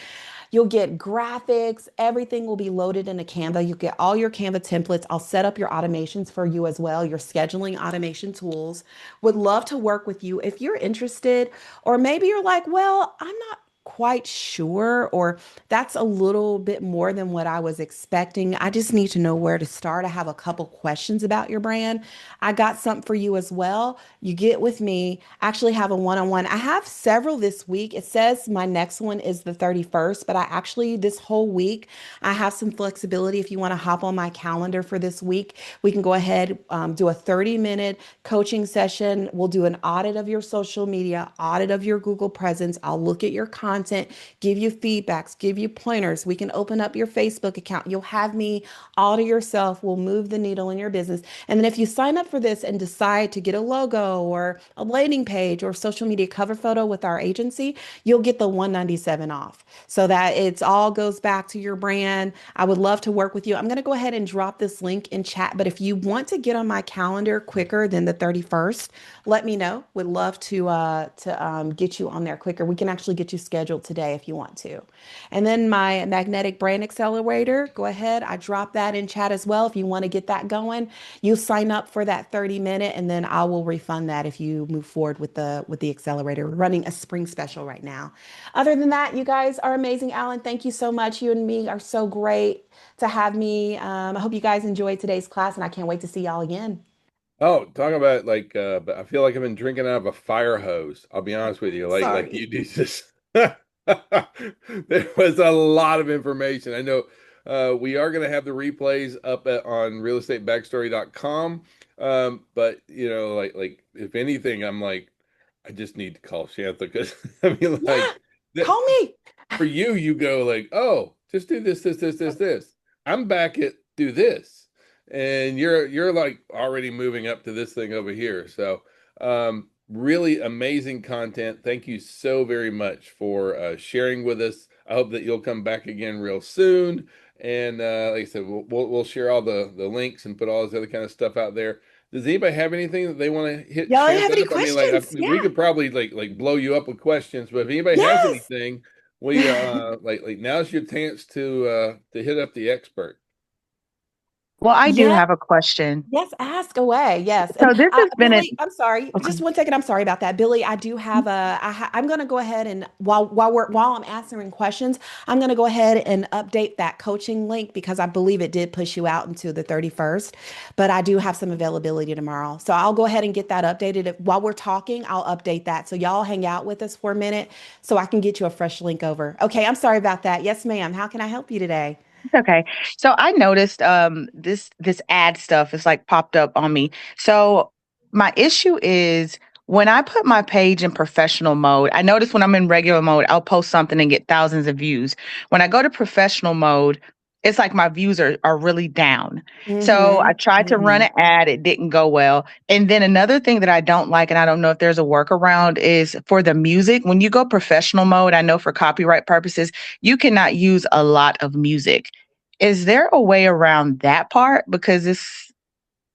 You'll get graphics. Everything will be loaded into Canva. You get all your Canva templates. I'll set up your automations for you as well, your scheduling automation tools. Would love to work with you if you're interested, or maybe you're like, well, I'm not. quite sure, or that's a little bit more than what I was expecting. I just need to know where to start. I have a couple questions about your brand. I got something for you as well. You get with me. I actually have a one-on-one. I have several this week. It says my next one is the 31st, but I actually, this whole week, I have some flexibility. If you want to hop on my calendar for this week, we can go ahead, do a 30-minute coaching session. We'll do an audit of your social media, audit of your Google presence. I'll look at your content, give you feedbacks, give you pointers. We can open up your Facebook account. You'll have me all to yourself. We'll move the needle in your business. And then if you sign up for this and decide to get a logo or a landing page or social media cover photo with our agency, you'll get the 197 off. So that it's all goes back to your brand. I would love to work with you. I'm going to go ahead and drop this link in chat, but if you want to get on my calendar quicker than the 31st, let me know. Would love to get you on there quicker. We can actually get you scheduled today if you want to. And then my magnetic brand accelerator, go ahead. I drop that in chat as well. If you want to get that going, you sign up for that 30-minute and then I will refund that if you move forward with the accelerator. We're running a spring special right now. Other than that, you guys are amazing. Alan, thank you so much. You and me are so great to have me. I hope you guys enjoyed today's class and I can't wait to see y'all again. Oh, talk about like but I feel like I've been drinking out of a fire hose. I'll be honest with you. Like you Sorry. do this. There was a lot of information. I know we are going to have the replays up on realestatebackstory.com. But you know, like if anything, I'm like, I just need to call Shantha because I mean, Yeah, like that call me. for you, you go like, oh, just do this. I'm back at do this, and you're like already moving up to this thing over here. So, really amazing content. Thank you so very much for sharing with us. I hope that you'll come back again real soon. And like I said, we'll share all the links and put all this other kind of stuff out there. Does anybody have anything that they want to hit Y'all Shantha have any up? I mean, like questions? we Yeah. could probably like blow you up with questions, but if anybody has Yes. anything, we like now's your chance to hit up the expert. Well, I do Yes. have a question. Yes, ask away. Yes. And So this has been an Billy, I'm sorry. okay. Just one second. I'm sorry about that. Billy, I do have I'm going to go ahead and while I'm answering questions, I'm going to go ahead and update that coaching link because I believe it did push you out into the 31st, but I do have some availability tomorrow. So I'll go ahead and get that updated. While we're talking, I'll update that. So y'all hang out with us for a minute so I can get you a fresh link over. Okay, I'm sorry about that. Yes, ma'am. How can I help you today? It's okay. So I noticed this ad stuff is like popped up on me. So my issue is when I put my page in professional mode, I notice when I'm in regular mode, I'll post something and get thousands of views. When I go to professional mode, it's like my views are really down. So I Mm-hmm. tried to run Mm-hmm. an ad, it didn't go well. And then another thing that I don't like, and I don't know if there's a workaround, is for the music. When you go professional mode, I know for copyright purposes, you cannot use a lot of music. Is there a way around that part? Because it's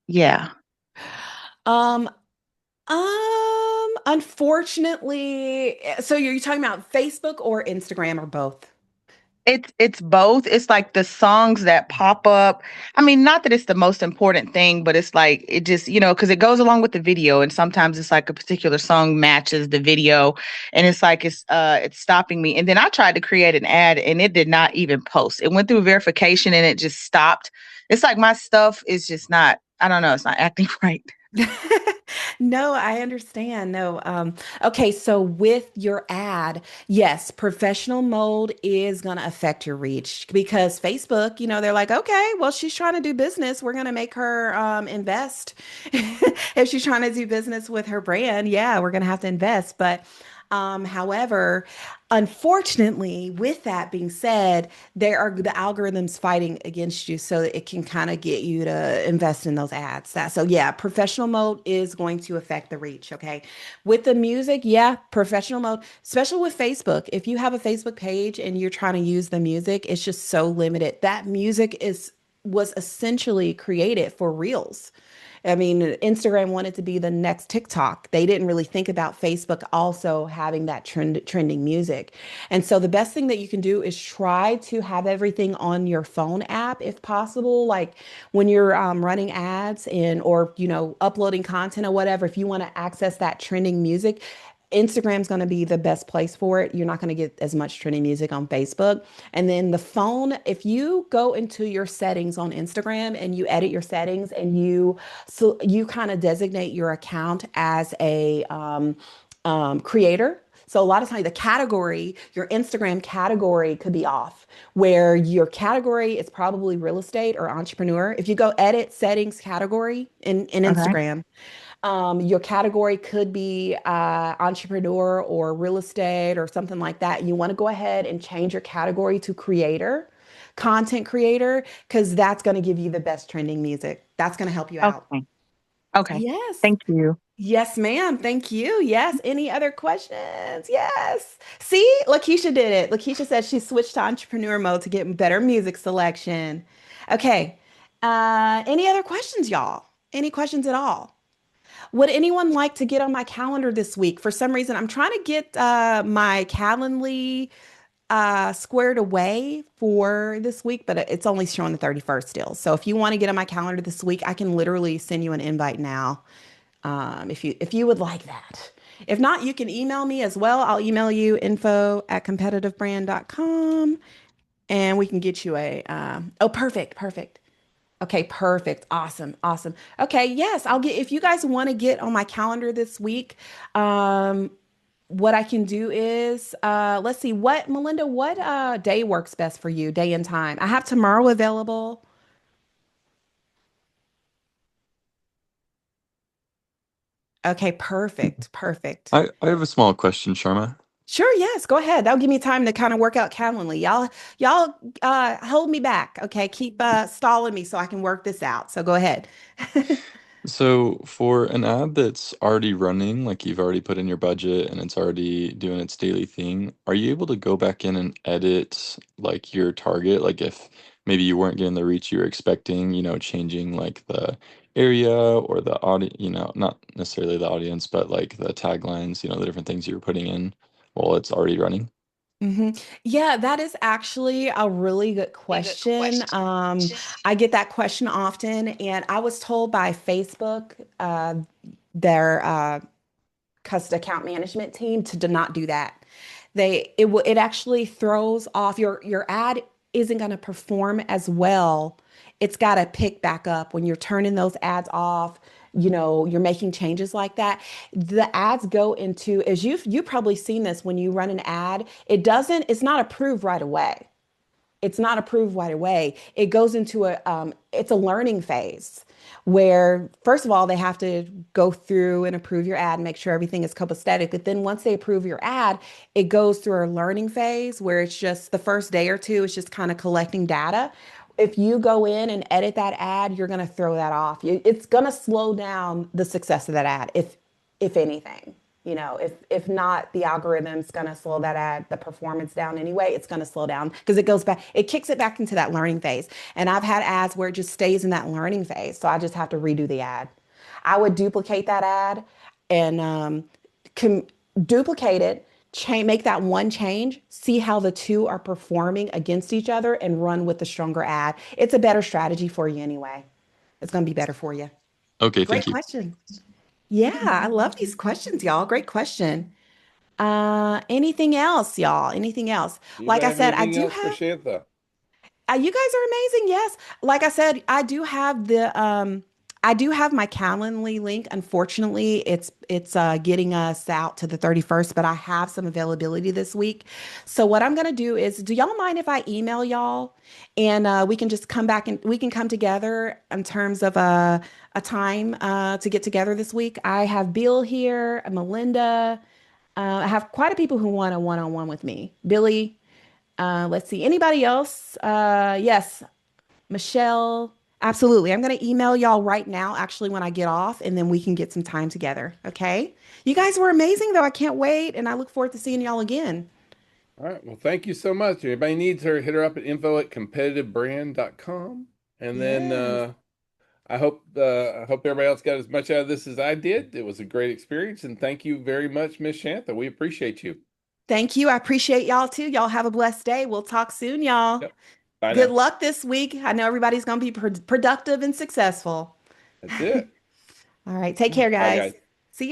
yeah. Um, unfortunately, so you're talking about Facebook or Instagram or both? It's both. It's like the songs that pop up. I mean, not that it's the most important thing, but it's like it just, because it goes along with the video and sometimes it's like a particular song matches the video and it's like it's stopping me. And then I tried to create an ad and it did not even post. It went through verification and it just stopped. It's like my stuff is just not, I don't know, it's not acting right. No, I understand. No. Okay, so with your ad, yes, professional mode is going to affect your reach because Facebook, they're like, okay, well, she's trying to do business. We're going to make her invest. If she's trying to do business with her brand, yeah, we're going to have to invest. But however, unfortunately, with that being said, there are the algorithms fighting against you so that it can kind of get you to invest in those ads. So yeah, professional mode is going to affect the reach. Okay. With the music, yeah, professional mode, especially with Facebook. If you have a Facebook page and you're trying to use the music, it's just so limited. That music is was essentially created for reels. I mean, Instagram wanted to be the next TikTok. They didn't really think about Facebook also having that trending music. And so the best thing that you can do is try to have everything on your phone app if possible. Like when you're running ads and or uploading content or whatever, if you want to access that trending music, Instagram's going to be the best place for it. You're not going to get as much trending music on Facebook. And then the phone, if you go into your settings on Instagram and you edit your settings and you kind of designate your account as a creator. So a lot of times the category, your Instagram category could be off, where your category is probably real estate or entrepreneur. If you go edit settings category in Okay. Instagram, your category could be entrepreneur or real estate or something like that. You want to go ahead and change your category to creator, content creator, because that's going to give you the best trending music. That's going to help you out. Okay. Okay. Yes. Thank you. Yes, ma'am. Thank you. Yes. Any other questions? Yes. See, Lakeisha did it. Lakeisha said she switched to entrepreneur mode to get better music selection. Okay. Any other questions, y'all? Any questions at all? Would anyone like to get on my calendar this week? For some reason, I'm trying to get my Calendly squared away for this week, but it's only showing the 31st still. So if you want to get on my calendar this week, I can literally send you an invite now, if you would like that. If not, you can email me as well. I'll email you info@competitivebrand.com and we can get you oh, perfect, perfect. Okay, perfect. Awesome. Awesome. Okay, yes, I'll get if you guys want to get on my calendar this week, um what I can do is let's see what Melinda, what day works best for you, day and time. I have tomorrow available. Okay, perfect. Perfect. I have a small question, Sharma. Sure, yes, go ahead. That'll give me time to kind of work out Calendly. Y'all hold me back. Okay, keep stalling me so I can work this out. So go ahead. So for an ad that's already running, like you've already put in your budget and it's already doing its daily thing, are you able to go back in and edit like your target? Like if maybe you weren't getting the reach you were expecting, changing like the area or the audience, not necessarily the audience, but like the taglines, the different things you were putting in while it's already running? hmm Yeah, that is actually a really good question. I get that question often, and I was told by Facebook, their custom account management team, to do not do that. It actually throws off your ad isn't going to perform as well. It's got to pick back up when you're turning those ads off. You're making changes like that. The ads go into, as you probably seen this when you run an ad, it's not approved right away. It's not approved right away. It goes into it's a learning phase where, first of all, they have to go through and approve your ad, make sure everything is copacetic. But then once they approve your ad, it goes through a learning phase where it's just the first day or two, it's just kind of collecting data. If you go in and edit that ad, you're going to throw that off. It's going to slow down the success of that ad, if anything. If not, the algorithm's going to slow that ad, the performance down anyway. It's going to slow down because it kicks it back into that learning phase. And I've had ads where it just stays in that learning phase. So I just have to redo the ad. I would duplicate that ad and com duplicate it, make that one change, see how the two are performing against each other, and run with the stronger ad. It's a better strategy for you anyway. It's going to be better for you. Okay, Great thank you. question. Yeah, I love these questions, y'all. Great question. Anything else, y'all? Anything else? Like Anybody I have said, I anything do else for have, Shantha? you guys are amazing. Yes. Like I said, I do have my Calendly link. Unfortunately, it's getting us out to the 31st, but I have some availability this week. So what I'm gonna do is, do y'all mind if I email y'all and we can just come back and we can come together in terms of a time to get together this week? I have Bill here, Melinda. I have quite a people who want a one-on-one with me. Billy, let's see. Anybody else? Yes, Michelle. Absolutely. I'm going to email y'all right now, actually, when I get off, and then we can get some time together. Okay. You guys were amazing, though. I can't wait. And I look forward to seeing y'all again. All right. Well, thank you so much. If anybody needs her, hit her up at info@competitivebrand.com. And then Yes. I hope everybody else got as much out of this as I did. It was a great experience, and thank you very much, Miss Shantha. We appreciate you. Thank you. I appreciate y'all too. Y'all have a blessed day. We'll talk soon, y'all. Yep. Bye Good now. luck this week. I know everybody's going to be productive and successful. That's it. All right. Take care, Bye, guys. guys.